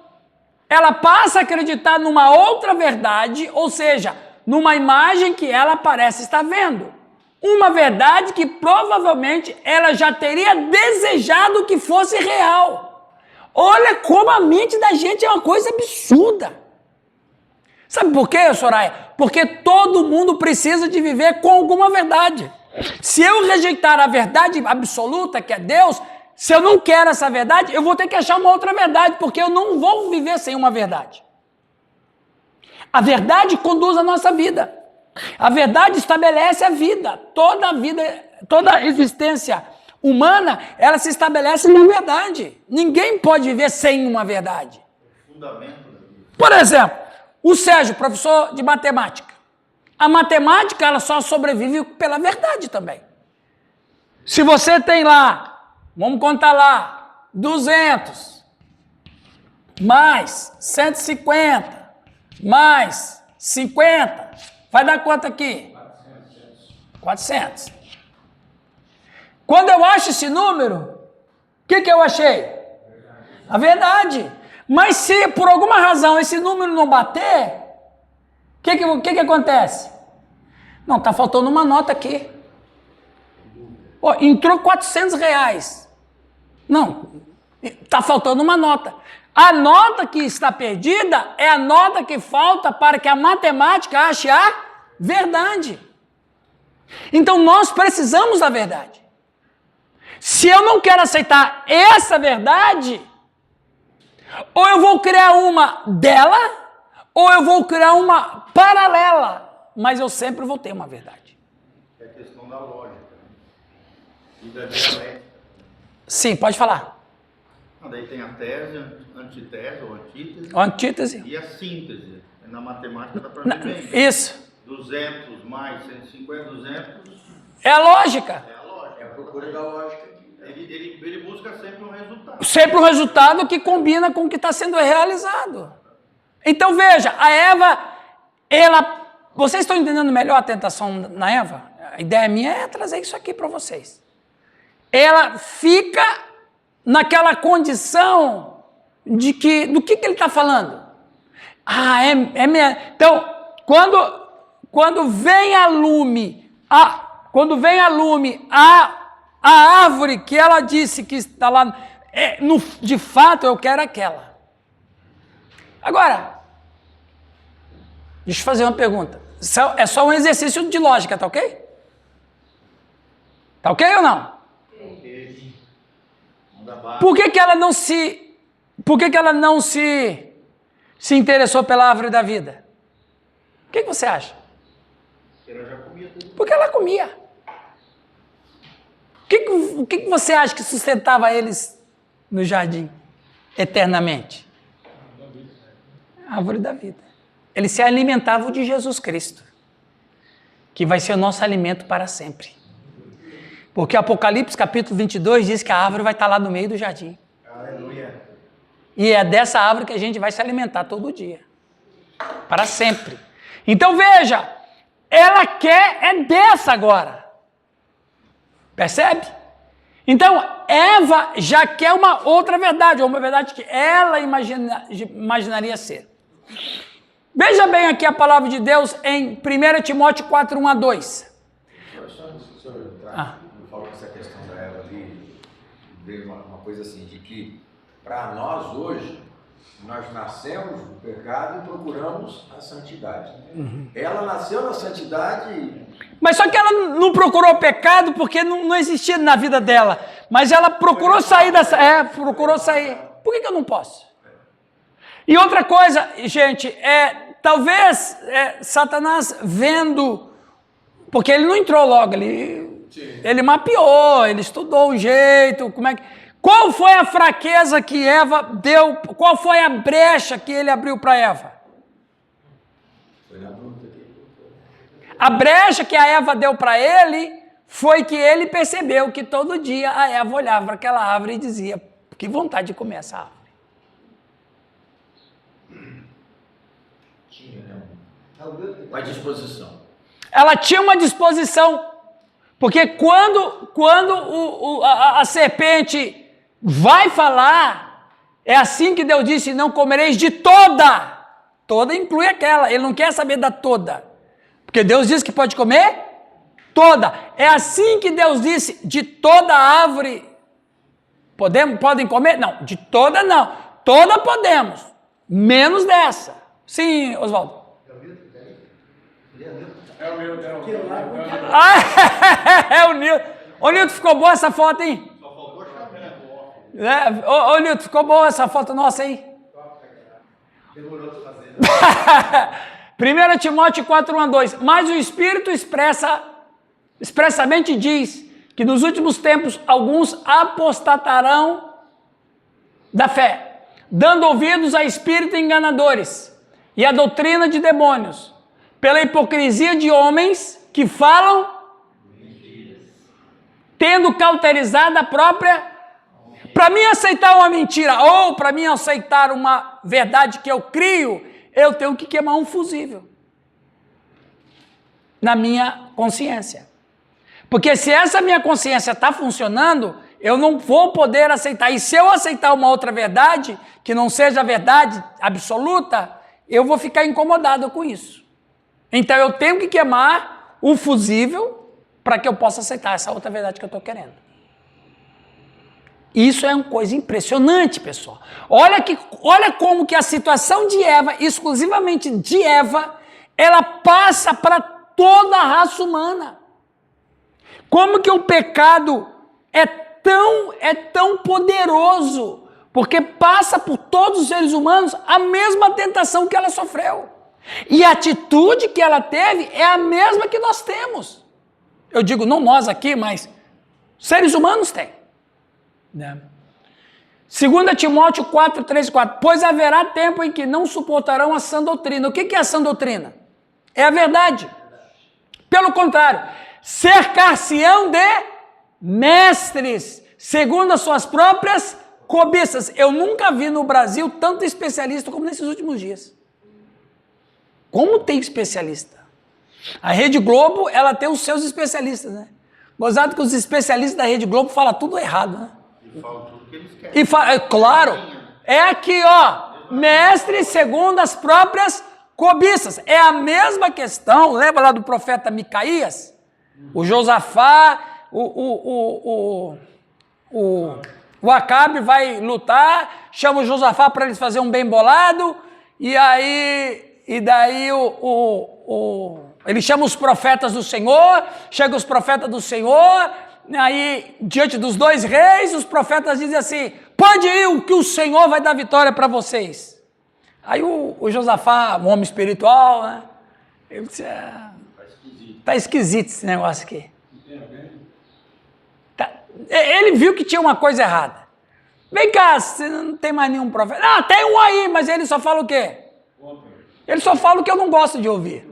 ela passa a acreditar numa outra verdade, ou seja, numa imagem que ela parece estar vendo. Uma verdade que provavelmente ela já teria desejado que fosse real. Olha como a mente da gente é uma coisa absurda. Sabe por quê, Soraya? Porque todo mundo precisa de viver com alguma verdade. Se eu rejeitar a verdade absoluta, que é Deus, se eu não quero essa verdade, eu vou ter que achar uma outra verdade, porque eu não vou viver sem uma verdade. A verdade conduz a nossa vida. A verdade estabelece a vida. Toda a vida, toda a existência humana, ela se estabelece na verdade. Ninguém pode viver sem uma verdade. Fundamento da vida. Por exemplo, o Sérgio, professor de matemática. A matemática, ela só sobrevive pela verdade também. Se você tem lá, vamos contar lá, 200, mais 150, mais 50, vai dar quanto aqui? 400. Quando eu acho esse número, o que eu achei? A verdade. Mas se por alguma razão esse número não bater, o que acontece? Não, está faltando uma nota aqui. Oh, entrou R$400. Não, está faltando uma nota. A nota que está perdida é a nota que falta para que a matemática ache a verdade. Então nós precisamos da verdade. Se eu não quero aceitar essa verdade, ou eu vou criar uma dela, ou eu vou criar uma paralela, mas eu sempre vou ter uma verdade. É a questão da lógica, né? E da dialética. Sim, pode falar. Daí tem a tese, a antitese ou antítese. Antítese. E a síntese. Na matemática dá para ver bem. Isso. 200 mais 150, 200. É a lógica. É a lógica. É a procura da lógica. Ele busca sempre um resultado. Sempre um resultado que combina com o que está sendo realizado. Então veja, a Eva, vocês estão entendendo melhor a tentação na Eva? A ideia minha é trazer isso aqui para vocês. Ela fica naquela condição de que, do que ele está falando? Então, quando vem a lume, a árvore que ela disse que está lá, de fato eu quero aquela. Agora, deixa eu fazer uma pergunta. É só um exercício de lógica, tá ok? Tá ok ou não? Por que ela não se interessou pela árvore da vida? O que você acha? Ela já comia tudo. Porque ela comia. O que você acha que sustentava eles no jardim eternamente? A árvore da vida. Eles se alimentavam de Jesus Cristo. que vai ser o nosso alimento para sempre. Porque Apocalipse capítulo 22 diz que a árvore vai estar lá no meio do jardim. Aleluia. E é dessa árvore que a gente vai se alimentar todo dia. Para sempre. Então veja, ela quer é dessa agora. Percebe? Então, Eva já quer uma outra verdade, ou uma verdade que ela imaginaria ser. Veja bem aqui a palavra de Deus em 1 Timóteo 4, 1 a 2. Só entrar, eu falo com essa questão da Eva ali, veio uma coisa assim, de que para nós hoje, nós nascemos no pecado e procuramos a santidade. Ela nasceu na santidade. Mas só que ela não procurou o pecado porque não existia na vida dela. Mas ela procurou sair dessa. Procurou sair. Por que eu não posso? E outra coisa, gente, talvez Satanás vendo. Porque ele não entrou logo, ele mapeou, ele estudou o jeito, como é que. Qual foi a fraqueza que Eva deu? Qual foi a brecha que ele abriu para Eva? A brecha que a Eva deu para ele foi que ele percebeu que todo dia a Eva olhava para aquela árvore e dizia: que vontade de comer essa árvore. Tinha, né? Uma disposição. Ela tinha uma disposição. Porque quando a serpente vai falar, é assim que Deus disse: não comereis de toda. Toda inclui aquela, ele não quer saber da toda. Porque Deus disse que pode comer toda. É assim que Deus disse: de toda árvore podem comer? Não, de toda não. Toda podemos, menos dessa. Sim, Oswaldo. É o meu, É o Nilton. Ô, Nilton, ficou boa essa foto, hein? Só faltou chamar. Ô, Nilton, ficou boa essa foto nossa, hein? Demorou pra fazer. 1 Timóteo 4, 1 a 2. Mas o Espírito expressamente diz que nos últimos tempos alguns apostatarão da fé, dando ouvidos a espíritos enganadores e a doutrina de demônios, pela hipocrisia de homens que falam mentiras, tendo cauterizado a própria. Para mim aceitar uma mentira ou para mim aceitar uma verdade que eu crio, eu tenho que queimar um fusível na minha consciência. Porque se essa minha consciência está funcionando, eu não vou poder aceitar. E se eu aceitar uma outra verdade, que não seja a verdade absoluta, eu vou ficar incomodado com isso. Então eu tenho que queimar o fusível para que eu possa aceitar essa outra verdade que eu estou querendo. Isso é uma coisa impressionante, pessoal. Olha como que a situação de Eva, exclusivamente de Eva, ela passa para toda a raça humana. Como que o pecado é tão poderoso, porque passa por todos os seres humanos a mesma tentação que ela sofreu. E a atitude que ela teve é a mesma que nós temos. Eu digo, não nós aqui, mas seres humanos têm. 2 Timóteo 4, 3 e 4. Pois haverá tempo em que não suportarão a sã doutrina. O que é a sã doutrina? É a verdade. Pelo contrário, cercar-se-ão de mestres, segundo as suas próprias cobiças. Eu nunca vi no Brasil tanto especialista como nesses últimos dias. Como tem especialista? A Rede Globo, ela tem os seus especialistas, né? Gozado que os especialistas da Rede Globo falam tudo errado, né? E falam tudo que eles querem. Claro, é aqui, ó, mestre segundo as próprias cobiças. É a mesma questão, lembra lá do profeta Micaías? O Josafá, o Acabe vai lutar, chama o Josafá para eles fazerem um bem bolado, e daí ele chama os profetas do Senhor, chega os profetas do Senhor, aí diante dos dois reis, os profetas dizem assim: pode ir, que o Senhor vai dar vitória para vocês. Aí o Josafá, um homem espiritual, né? Ele disse: tá esquisito esse negócio aqui. Ele viu que tinha uma coisa errada. Vem cá, você não tem mais nenhum profeta? Ah, tem um aí, mas ele só fala o quê? Ele só fala o que eu não gosto de ouvir.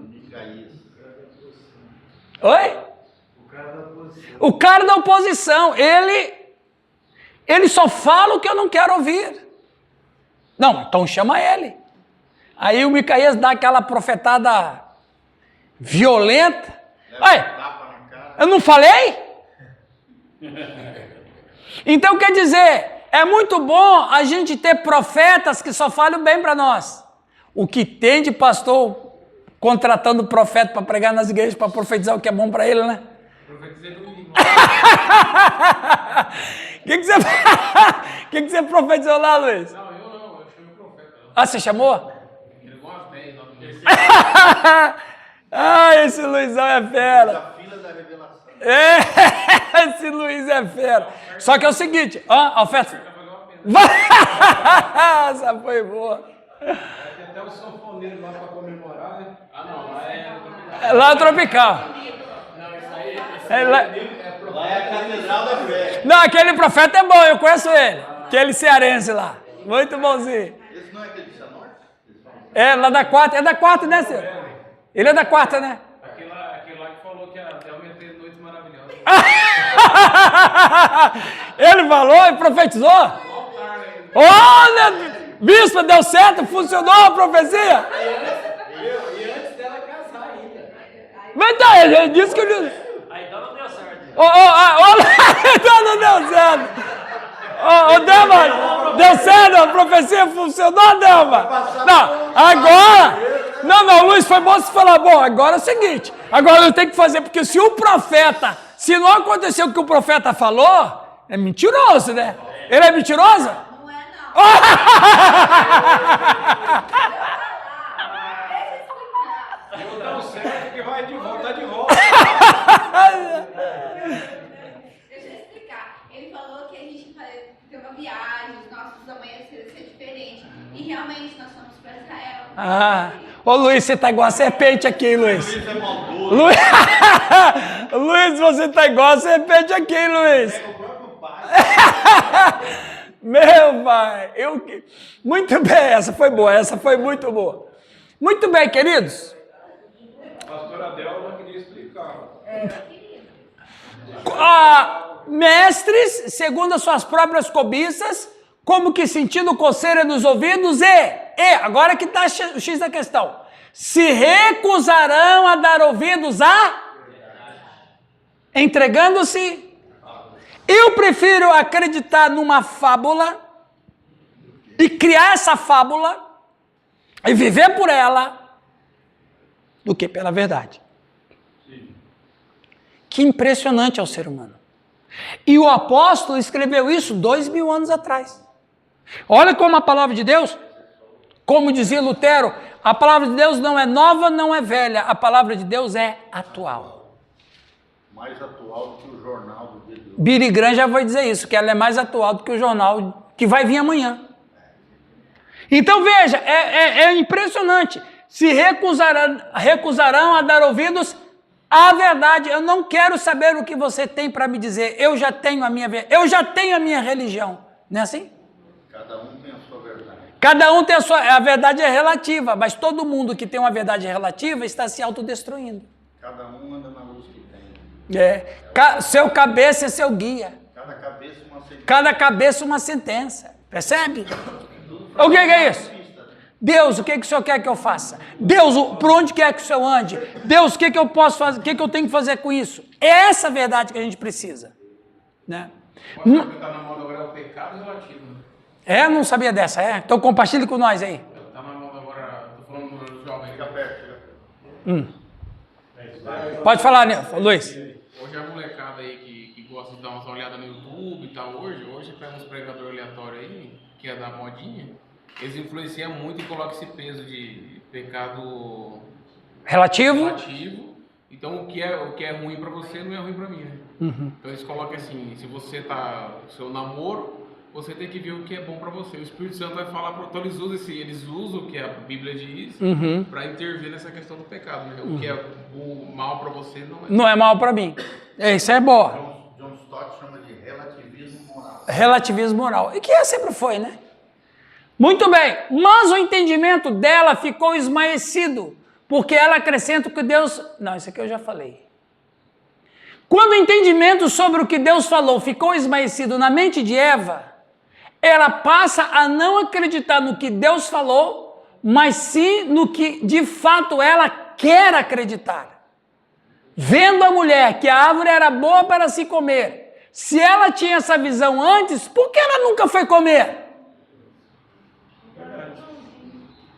Oi? O cara da oposição, ele só fala o que eu não quero ouvir. Não, então chama ele. Aí o Micaías dá aquela profetada violenta. Olha, eu não falei? Então quer dizer, é muito bom a gente ter profetas que só falam bem para nós. O que tem de pastor contratando profeta para pregar nas igrejas, para profetizar o que é bom para ele, né? Profetizei domingo. O que você profetizou lá, Luiz? Não, eu chamei o profeta. Ah, você chamou? Ele gosta 10 lá do mês. Ah, esse Luizão é fera. Da fila da revelação. Esse Luiz é fera. Só que é o seguinte, a oferta... Essa foi boa. Tem até o sanfoneiro lá para comemorar, né? Ah, não, lá é... Lá é tropical. Não, isso aí... Lá é a Catedral da Fé. Não, aquele profeta é bom, eu conheço ele. Aquele cearense lá. Muito bonzinho. Esse não é aquele de Cianorte? É, lá da quarta. É da quarta, né, senhor? Ele é da quarta, né? Aquele lá que falou que até aumentei noites maravilhosas. Ele falou e profetizou? Olha, bispo, deu certo? Funcionou a profecia? E antes dela casar ainda. Mas tá, ele disse que ele... Aí então não deu certo. Então não deu certo. Ô, Delma, deu certo? A profecia funcionou, Delma? Não, agora... Não, Luiz, foi bom você falar. Bom, agora é o seguinte. Agora eu tenho que fazer, porque se o profeta... Se não aconteceu o que o profeta falou, é mentiroso, né? Ele é mentiroso? Não é, não. Deixa eu explicar. Deu tão certo que vai de volta, tá de volta. Deixa eu explicar. Ele falou que a gente vai ter uma viagem, os nossos amanheceres ser diferentes. E realmente nós fomos para Israel. Ô Luiz, você tá igual a serpente aqui, Luiz. Luiz é maldoso. Luiz, você tá igual a serpente aqui, Luiz. É o próprio pai. Meu pai, muito bem, essa foi boa, essa foi muito boa. Muito bem, queridos. A pastora Delma queria explicar. Mestres, segundo as suas próprias cobiças, como que sentindo coceira nos ouvidos agora que está o X da questão, se recusarão a dar ouvidos entregando-se. Eu prefiro acreditar numa fábula e criar essa fábula e viver por ela do que pela verdade. Que impressionante é o ser humano. E o apóstolo escreveu isso 2000 anos atrás. Olha como a palavra de Deus, como dizia Lutero, a palavra de Deus não é nova, não é velha, a palavra de Deus é atual. Mais atual do que o jornal do dia de hoje. Billy Graham já vai dizer isso, que ela é mais atual do que o jornal que vai vir amanhã. Então veja, é impressionante. Se recusarão a dar ouvidos à verdade. Eu não quero saber o que você tem para me dizer. Eu já tenho a minha religião. Não é assim? Cada um tem a sua verdade. Cada um tem a verdade é relativa, mas todo mundo que tem uma verdade relativa está se autodestruindo. Cada um anda na luz que tem. Seu cabeça é seu guia. Cada cabeça uma sentença. Cada cabeça uma sentença. Percebe? O que é isso? Deus, o que o Senhor quer que eu faça? Deus, por onde quer que o Senhor ande? Deus, o que eu posso fazer? O que eu tenho que fazer com isso? É essa verdade que a gente precisa. Né? O que está na moda agora é o pecado relativo. Não sabia dessa, Então compartilhe com nós aí. Está na moda agora, estou falando dos jovens. Fica perto. Pode falar, Luiz. Hoje a molecada aí que gosta de dar umas olhadas no YouTube e tal, hoje pega uns pregadores aleatórios aí, que é da modinha, eles influenciam muito e colocam esse peso de pecado Relativo. Então o que é ruim pra você não é ruim pra mim, né? Então eles colocam assim, se você tá no seu namoro, você tem que ver o que é bom pra você. O Espírito Santo vai falar, então eles usam o que a Bíblia diz pra intervir nessa questão do pecado, né? O que é o mal pra você não é mal pra mim. Isso é boa. John Stott chama de relativismo moral. Relativismo moral. E que sempre foi, né? Muito bem. Mas o entendimento dela ficou esmaecido, porque ela acrescenta que Deus... Não, isso aqui eu já falei. Quando o entendimento sobre o que Deus falou ficou esmaecido na mente de Eva, ela passa a não acreditar no que Deus falou, mas sim no que de fato ela quer acreditar. Vendo a mulher que a árvore era boa para se comer, se ela tinha essa visão antes, por que ela nunca foi comer?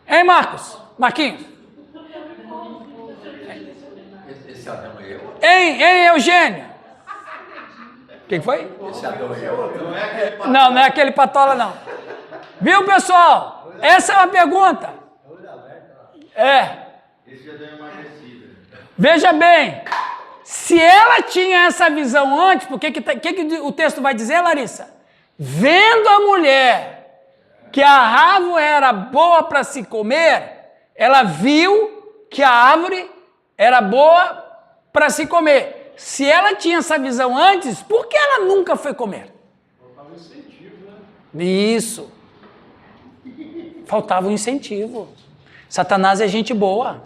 Hein, Marcos? Marquinhos? Esse Adão é eu? Hein, Eugênio? Quem foi? Esse Adão é eu? Não é aquele patola, não. Viu, pessoal? Essa é uma pergunta. Esse já deu emagrecida. Veja bem, se ela tinha essa visão antes, porque que o texto vai dizer, Larissa? Vendo a mulher que a árvore era boa para se comer, ela viu que a árvore era boa para se comer. Se ela tinha essa visão antes, por que ela nunca foi comer? Faltava incentivo, né? Isso. Faltava um incentivo. Satanás é gente boa.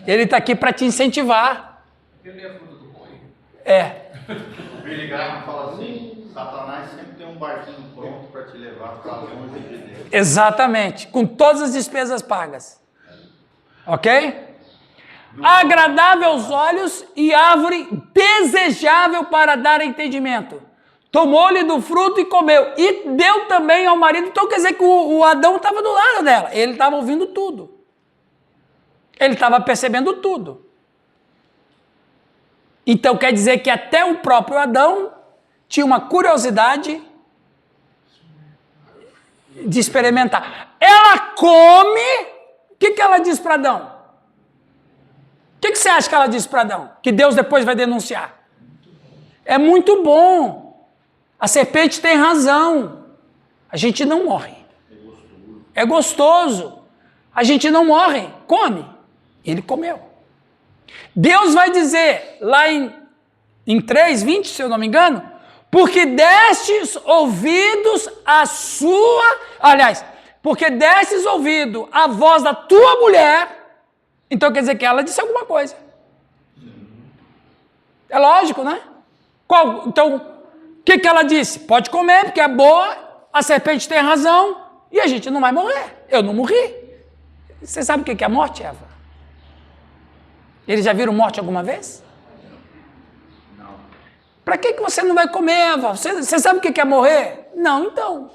Ele está aqui para te incentivar. Ele é fruto do boi. O Billy Graham fala assim, Satanás sempre tem um barquinho pronto para te levar para longe de Deus. Exatamente. Com todas as despesas pagas. Ok? Agradável aos olhos e árvore desejável para dar entendimento. Tomou-lhe do fruto e comeu. E deu também ao marido. Então quer dizer que o Adão estava do lado dela. Ele estava ouvindo tudo. Ele estava percebendo tudo. Então quer dizer que até o próprio Adão tinha uma curiosidade de experimentar. Ela come. O que ela diz para Adão? O que você acha que ela disse para Adão? Que Deus depois vai denunciar. É muito bom. A serpente tem razão. A gente não morre. É gostoso. A gente não morre. Come. Ele comeu. Deus vai dizer lá em 3:20, se eu não me engano, porque destes ouvidos a sua... Aliás, porque destes ouvido a voz da tua mulher... Então quer dizer que ela disse alguma coisa. É lógico, né? Então, o que ela disse? Pode comer, porque é boa, a serpente tem razão, e a gente não vai morrer. Eu não morri. Você sabe o que é a morte, Eva? Eles já viram morte alguma vez? Não. Para que você não vai comer, Eva? Você sabe o que é morrer? Não, então.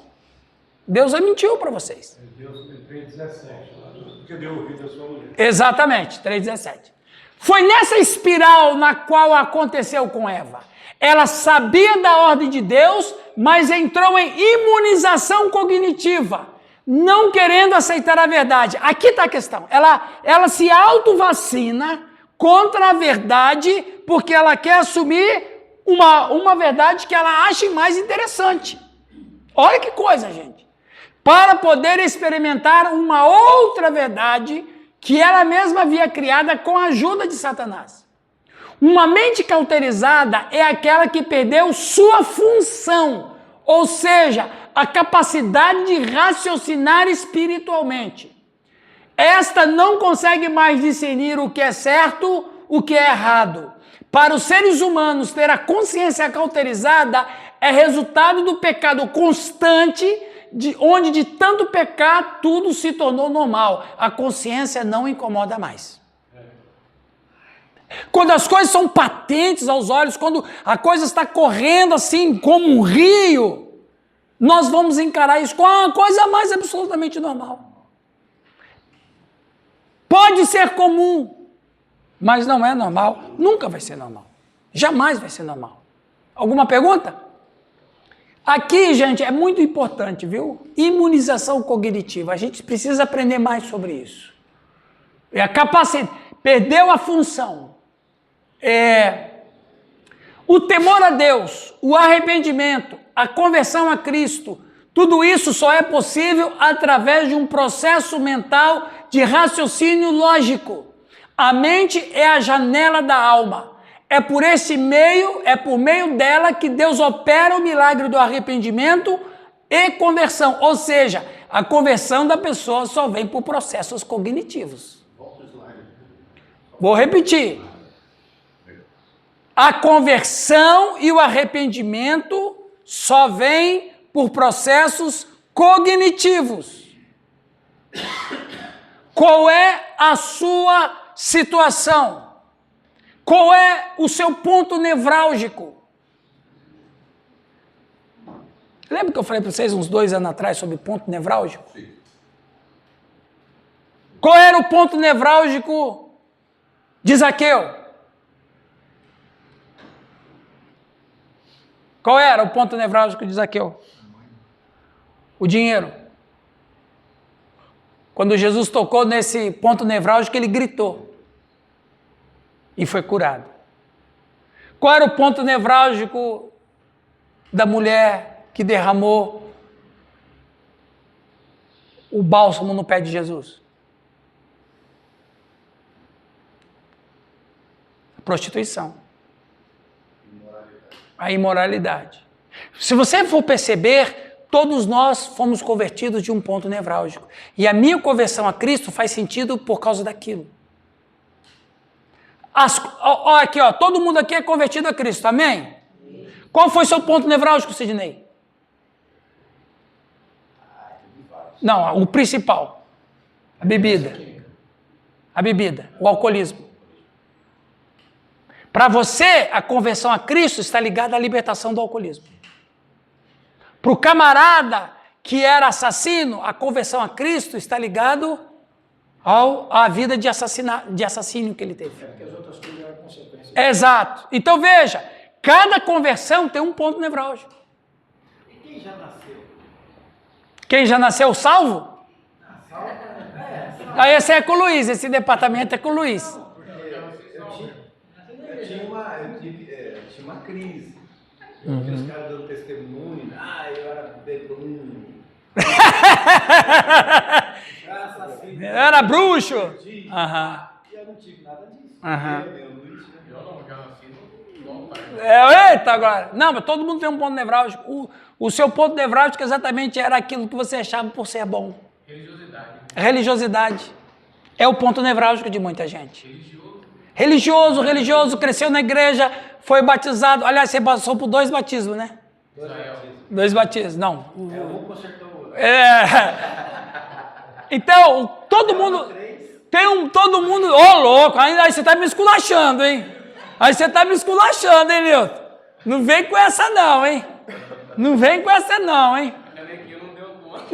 Deus já mentiu para vocês. Deus em 3:17, porque deu ouvido à sua mulher. Exatamente, 3:17. Foi nessa espiral na qual aconteceu com Eva. Ela sabia da ordem de Deus, mas entrou em imunização cognitiva, não querendo aceitar a verdade. Aqui está a questão. Ela se autovacina contra a verdade porque ela quer assumir uma verdade que ela acha mais interessante. Olha que coisa, gente. Para poder experimentar uma outra verdade que ela mesma havia criada com a ajuda de Satanás. Uma mente cauterizada é aquela que perdeu sua função, ou seja, a capacidade de raciocinar espiritualmente. Esta não consegue mais discernir o que é certo, o que é errado. Para os seres humanos, ter a consciência cauterizada é resultado do pecado constante, onde de tanto pecar tudo se tornou normal. A consciência não incomoda mais. Quando as coisas são patentes aos olhos, quando a coisa está correndo assim como um rio, nós vamos encarar isso como uma coisa mais absolutamente normal. Pode ser comum, mas não é normal. Nunca vai ser normal. Jamais vai ser normal. Alguma pergunta? Aqui, gente, é muito importante, viu? Imunização cognitiva. A gente precisa aprender mais sobre isso. É a capacidade. Perdeu a função. O temor a Deus, o arrependimento, a conversão a Cristo, tudo isso só é possível através de um processo mental de raciocínio lógico. A mente é a janela da alma. É por meio dela que Deus opera o milagre do arrependimento e conversão. Ou seja, a conversão da pessoa só vem por processos cognitivos. Vou repetir. A conversão e o arrependimento só vêm por processos cognitivos. Qual é a sua situação? Qual é o seu ponto nevrálgico? Lembra que eu falei para vocês uns 2 anos atrás sobre ponto nevrálgico? Sim. Qual era o ponto nevrálgico de Zaqueu? Qual era o ponto nevrálgico de Zaqueu? O dinheiro. Quando Jesus tocou nesse ponto nevrálgico, ele gritou. E foi curado. Qual era o ponto nevrálgico da mulher que derramou o bálsamo no pé de Jesus? A prostituição. A imoralidade. Se você for perceber, todos nós fomos convertidos de um ponto nevrálgico. E a minha conversão a Cristo faz sentido por causa daquilo. Aqui, ó, todo mundo aqui é convertido a Cristo, amém? Qual foi seu ponto nevrálgico, Sidney? Não, o principal. A bebida. A bebida, o alcoolismo. Para você, a conversão a Cristo está ligada à libertação do alcoolismo. Para o camarada que era assassino, a conversão a Cristo está ligado à vida de assassínio que ele teve. Porque as outras coisas eram consequências. Exato. Então veja, cada conversão tem um ponto nevrálgico. E quem já nasceu? Quem já nasceu salvo? Aí esse é com o Luiz, esse departamento é com o Luiz. Eu tinha uma crise. Os caras dando testemunho, eu era bebum. Era bruxo. E eu não tive nada disso. Eita, agora. Não, mas todo mundo tem um ponto nevrálgico. O seu ponto nevrálgico exatamente era aquilo que você achava por ser bom. Religiosidade. É o ponto nevrálgico de muita gente. Religioso, cresceu na igreja, foi batizado. Aliás, você passou por 2 batismos, né? 2 batismos, não. Um consertou o outro. Então, todo mundo... Todo mundo... Ô, louco, aí você tá me esculachando, hein? Aí você tá me esculachando, hein, Nilton? Não vem com essa não, hein? Não vem com essa não, hein? A canequinha não deu conta.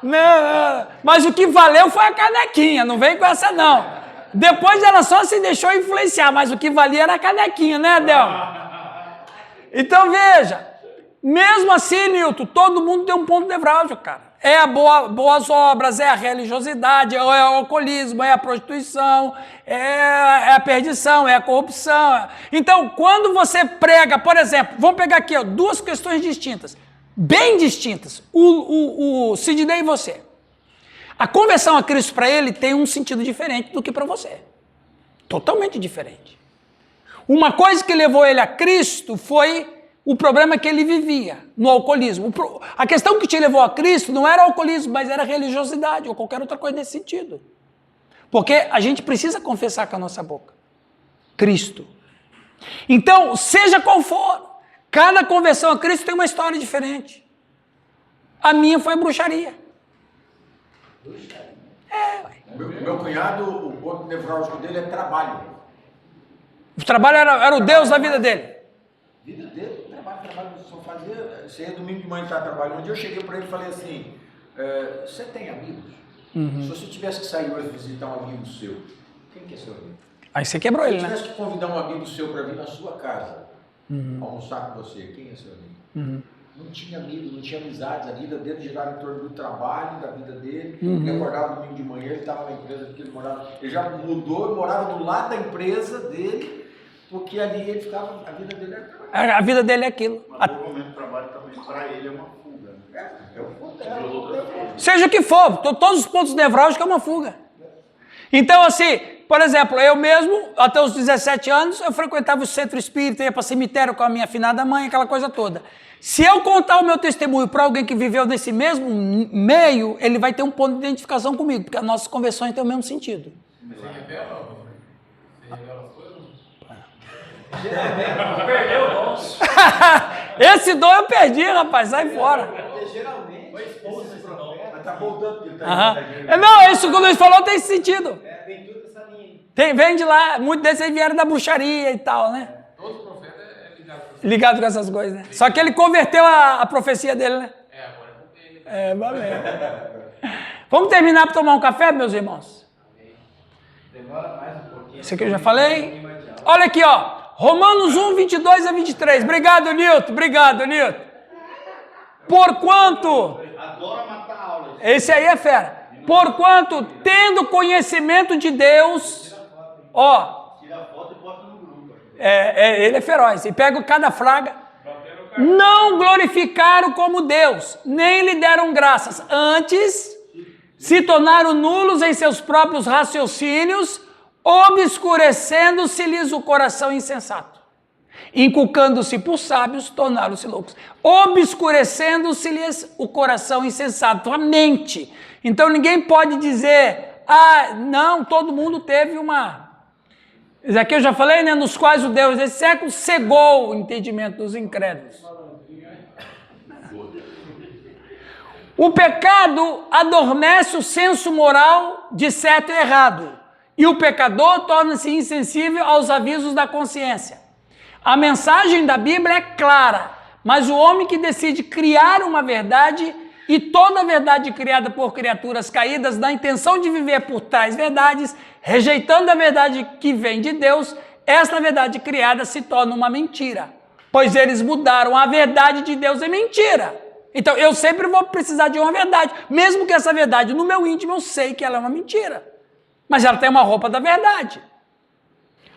Não, mas o que valeu foi a canequinha, não vem com essa não. Depois ela só se deixou influenciar, mas o que valia era a canequinha, né, Delma? Então veja, mesmo assim, Nilton, todo mundo tem um ponto nevrálgico, cara. É boas obras, é a religiosidade, é o alcoolismo, é a prostituição, é a perdição, é a corrupção. Então, quando você prega, por exemplo, vamos pegar aqui, ó, 2 questões distintas, bem distintas, o Sidney e você. A conversão a Cristo para ele tem um sentido diferente do que para você. Totalmente diferente. Uma coisa que levou ele a Cristo foi o problema que ele vivia no alcoolismo. A questão que te levou a Cristo não era o alcoolismo, mas era a religiosidade ou qualquer outra coisa nesse sentido. Porque a gente precisa confessar com a nossa boca. Cristo. Então, seja qual for, cada conversão a Cristo tem uma história diferente. A minha foi bruxaria. Meu cunhado, o ponto nevrálgico dele é trabalho. O trabalho era o Deus da vida dele. Vida dele, trabalho, só fazia. Você ia domingo de manhã estar trabalhando. Um dia eu cheguei para ele e falei assim: você tem amigos? Se você tivesse que sair hoje visitar um amigo seu, quem que é seu amigo? Aí você quebrou ele, né? Se tivesse que convidar um amigo seu para vir na sua casa almoçar com você, quem é seu amigo? Não tinha amigo, não tinha amizades, a vida dele girava em torno do trabalho, da vida dele. Ele acordava domingo de manhã, ele estava na empresa que ele morava. Ele já mudou, morava do lado da empresa dele, porque ali ele ficava, a vida dele era trabalho. A vida dele é aquilo. Mas provavelmente o trabalho também para ele é uma fuga. Seja o que for, todos os pontos nevrálgicos é uma fuga. Então, assim, por exemplo, eu mesmo, até os 17 anos, eu frequentava o centro espírita, ia para cemitério com a minha afinada mãe, aquela coisa toda. Se eu contar o meu testemunho para alguém que viveu nesse mesmo meio, ele vai ter um ponto de identificação comigo, porque as nossas conversões têm o mesmo sentido. Você revela as coisas? Perdeu o dom. Esse dom eu perdi, rapaz, sai fora. Porque geralmente, esses profetas... Mas tá voltando, porque ele tá Aham. Não, isso que o Luiz falou tem sentido. Vem tudo essa linha. Vem de lá, muitos desses aí vieram da bruxaria e tal, né? Todo profeta é ligado com isso. Ligado com essas coisas, né? Só que ele converteu a profecia dele, né? Agora ele. Valeu. Vamos terminar para tomar um café, meus irmãos? Demora mais um pouquinho. Isso aqui eu já falei. Olha aqui, ó. Romanos 1, 22 a 23. Obrigado, Nilton. Obrigado, Nilton. Porquanto... Adora matar aulas. Esse aí é fera. Porquanto, tendo conhecimento de Deus... Ó... Tira a foto e bota no grupo. Ele é feroz. E pega cada fraga. Não glorificaram como Deus, nem lhe deram graças. Antes, se tornaram nulos em seus próprios raciocínios, obscurecendo-se-lhes o coração insensato. Inculcando-se por sábios, tornaram-se loucos. Obscurecendo-se-lhes o coração insensato, a mente. Então ninguém pode dizer, não, todo mundo teve uma... Isso aqui eu já falei, né? Nos quais o Deus desse século cegou o entendimento dos incrédulos. O pecado adormece o senso moral de certo e errado. E o pecador torna-se insensível aos avisos da consciência. A mensagem da Bíblia é clara, mas o homem que decide criar uma verdade e toda a verdade criada por criaturas caídas na intenção de viver por tais verdades, rejeitando a verdade que vem de Deus, esta verdade criada se torna uma mentira, pois eles mudaram a verdade de Deus em mentira. Então eu sempre vou precisar de uma verdade, mesmo que essa verdade no meu íntimo eu sei que ela é uma mentira, mas ela tem uma roupa da verdade.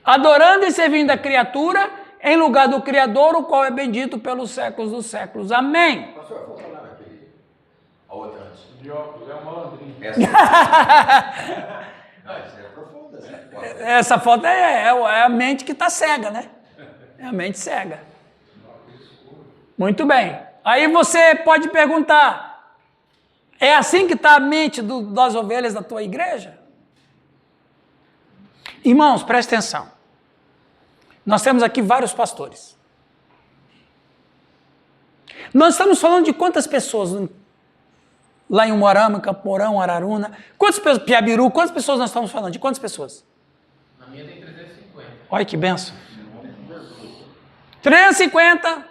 Adorando e servindo a criatura em lugar do Criador, o qual é bendito pelos séculos dos séculos. Amém. Pastor, vou falar naquele. A outra antes. De óculos, é um malandrinho. Essa é profunda, né? Essa foto é a mente que está cega, né? É a mente cega. Muito bem. Aí você pode perguntar, é assim que está a mente das ovelhas da tua igreja? Irmãos, presta atenção. Nós temos aqui vários pastores. Nós estamos falando de quantas pessoas lá em Umuarama, Campo Mourão, Araruna, quantas pessoas, Piabiru, quantas pessoas nós estamos falando? De quantas pessoas? Na minha tem 350. Olha que benção. 350,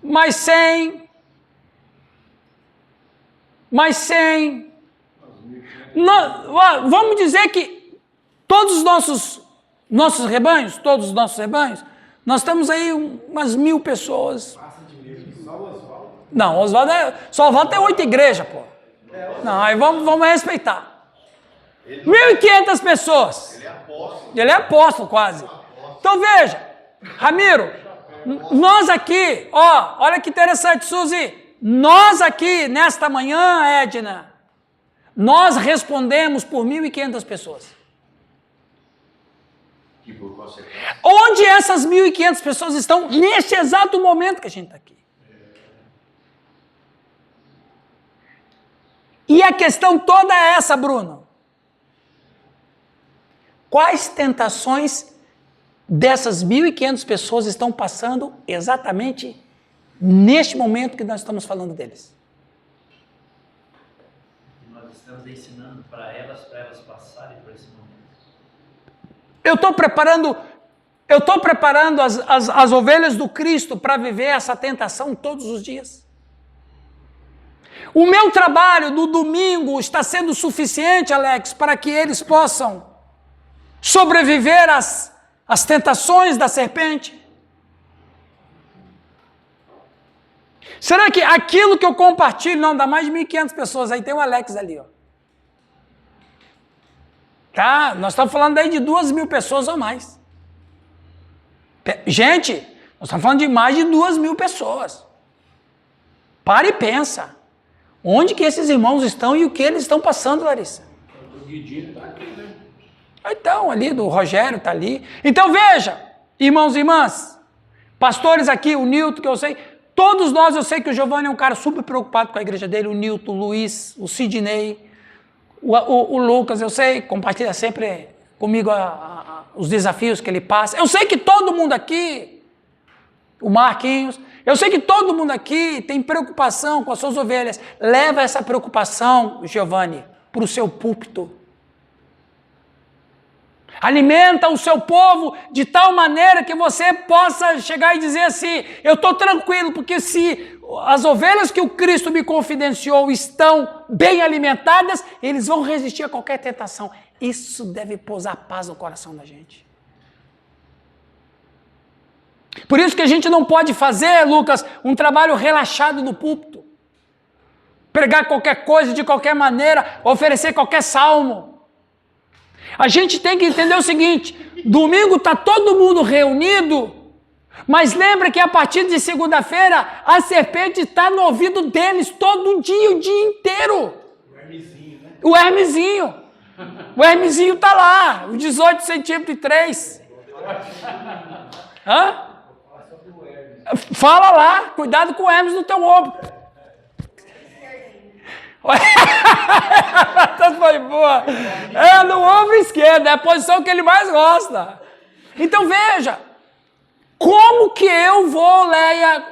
mais 100, mais 100. Vamos dizer que todos os nossos rebanhos, nós temos aí umas 1000 pessoas. Não, Oswaldo tem 8 igrejas, pô. Não, aí vamos respeitar. 1.500 pessoas. Ele é apóstolo quase. Então veja, Ramiro, nós aqui, olha que interessante, Suzy, nós aqui nesta manhã, Edna, nós respondemos por 1.500 pessoas. E por consequência. Onde essas 1.500 pessoas estão neste exato momento que a gente está aqui? E a questão toda é essa, Bruno. Quais tentações dessas 1.500 pessoas estão passando exatamente neste momento que nós estamos falando deles? Nós estamos ensinando para elas passarem por esse momento. Eu estou preparando as ovelhas do Cristo para viver essa tentação todos os dias. O meu trabalho no domingo está sendo suficiente, Alex, para que eles possam sobreviver às tentações da serpente? Será que aquilo que eu compartilho, não, dá mais de 1.500 pessoas, aí tem o Alex ali, ó. Tá? Nós estamos falando aí de 2.000 pessoas ou mais. Gente, nós estamos falando de mais de 2.000 pessoas. Para e pensa. Onde que esses irmãos estão e o que eles estão passando, Larissa? O Guidinho está aqui, né? Então, ali, do Rogério está ali. Então veja, irmãos e irmãs, pastores aqui, o Nilton, que eu sei, todos nós, eu sei que o Giovanni é um cara super preocupado com a igreja dele, o Nilton, o Luiz, o Sidney, o Lucas, eu sei, compartilha sempre comigo os desafios que ele passa. Eu sei que todo mundo aqui, o Marquinhos, eu sei que todo mundo aqui tem preocupação com as suas ovelhas. Leva essa preocupação, Giovanni, para o seu púlpito. Alimenta o seu povo de tal maneira que você possa chegar e dizer assim, eu estou tranquilo, porque se as ovelhas que o Cristo me confidenciou estão bem alimentadas, eles vão resistir a qualquer tentação. Isso deve pousar paz no coração da gente. Por isso que a gente não pode fazer, Lucas, um trabalho relaxado no púlpito. Pregar qualquer coisa, de qualquer maneira, oferecer qualquer salmo. A gente tem que entender o seguinte, domingo está todo mundo reunido, mas lembra que a partir de segunda-feira, a serpente está no ouvido deles todo dia, o dia inteiro. O Hermesinho, né? O Hermesinho. O Hermesinho está lá, o 18 centímetros e 3. Hã? Fala lá, cuidado com o Hermes no teu ombro. Essa foi boa. É no ombro esquerdo, é a posição que ele mais gosta. Então veja, como que eu vou, Leia,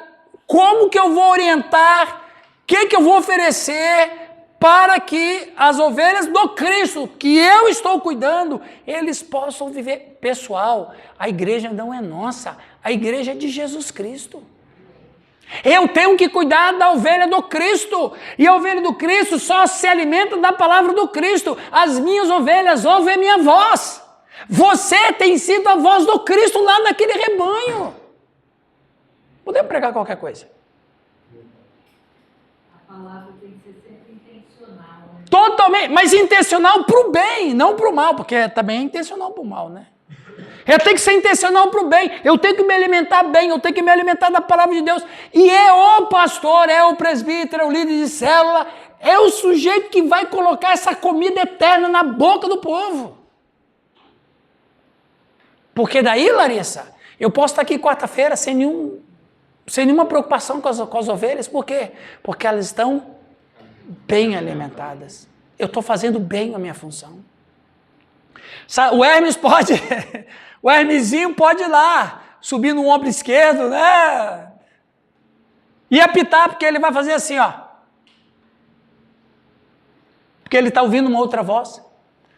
como que eu vou orientar, o que eu vou oferecer para que as ovelhas do Cristo, que eu estou cuidando, eles possam viver. Pessoal, a igreja não é nossa, a igreja é de Jesus Cristo. Eu tenho que cuidar da ovelha do Cristo, e a ovelha do Cristo só se alimenta da palavra do Cristo. As minhas ovelhas ouvem a minha voz. Você tem sido a voz do Cristo lá naquele rebanho. Podemos pregar qualquer coisa. A palavra tem que ser sempre intencional. Né? Totalmente, mas intencional para o bem, não para o mal, porque também é intencional para o mal, né? Eu tenho que ser intencional para o bem, eu tenho que me alimentar bem, eu tenho que me alimentar da palavra de Deus. E é o pastor, é o presbítero, é o líder de célula, é o sujeito que vai colocar essa comida eterna na boca do povo. Porque daí, Larissa, eu posso estar aqui quarta-feira sem nenhuma preocupação com as ovelhas. Por quê? Porque elas estão bem alimentadas. Eu estou fazendo bem a minha função. O Hermes pode, o Hermesinho pode ir lá, subir no ombro esquerdo, né? E apitar, porque ele vai fazer assim, ó. Porque ele está ouvindo uma outra voz.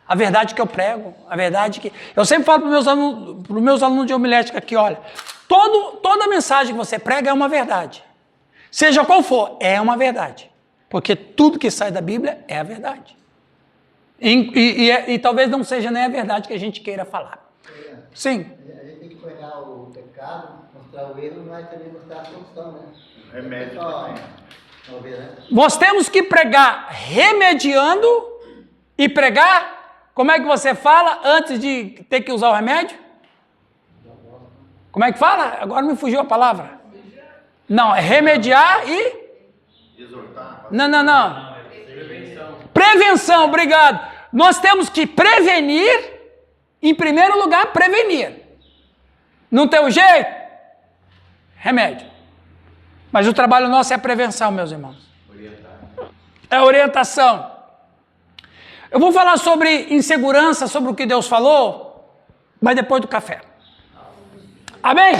A verdade que eu prego, a verdade que... Eu sempre falo para os meus alunos de homilética aqui, olha, toda mensagem que você prega é uma verdade. Seja qual for, é uma verdade. Porque tudo que sai da Bíblia é a verdade. E talvez não seja nem a verdade que a gente queira falar. Sim. A gente tem que olhar o pecado, mostrar o erro, mas também mostrar a solução, né? Remédio também. Né? Nós temos que pregar remediando e pregar, como é que você fala antes de ter que usar o remédio? Como é que fala? Agora me fugiu a palavra. Não, é remediar e... Exortar. Não. Prevenção, obrigado. Nós temos que prevenir, em primeiro lugar, prevenir. Não tem o jeito? Remédio. Mas o trabalho nosso é a prevenção, meus irmãos. É orientação. Eu vou falar sobre insegurança, sobre o que Deus falou, mas depois do café. Amém?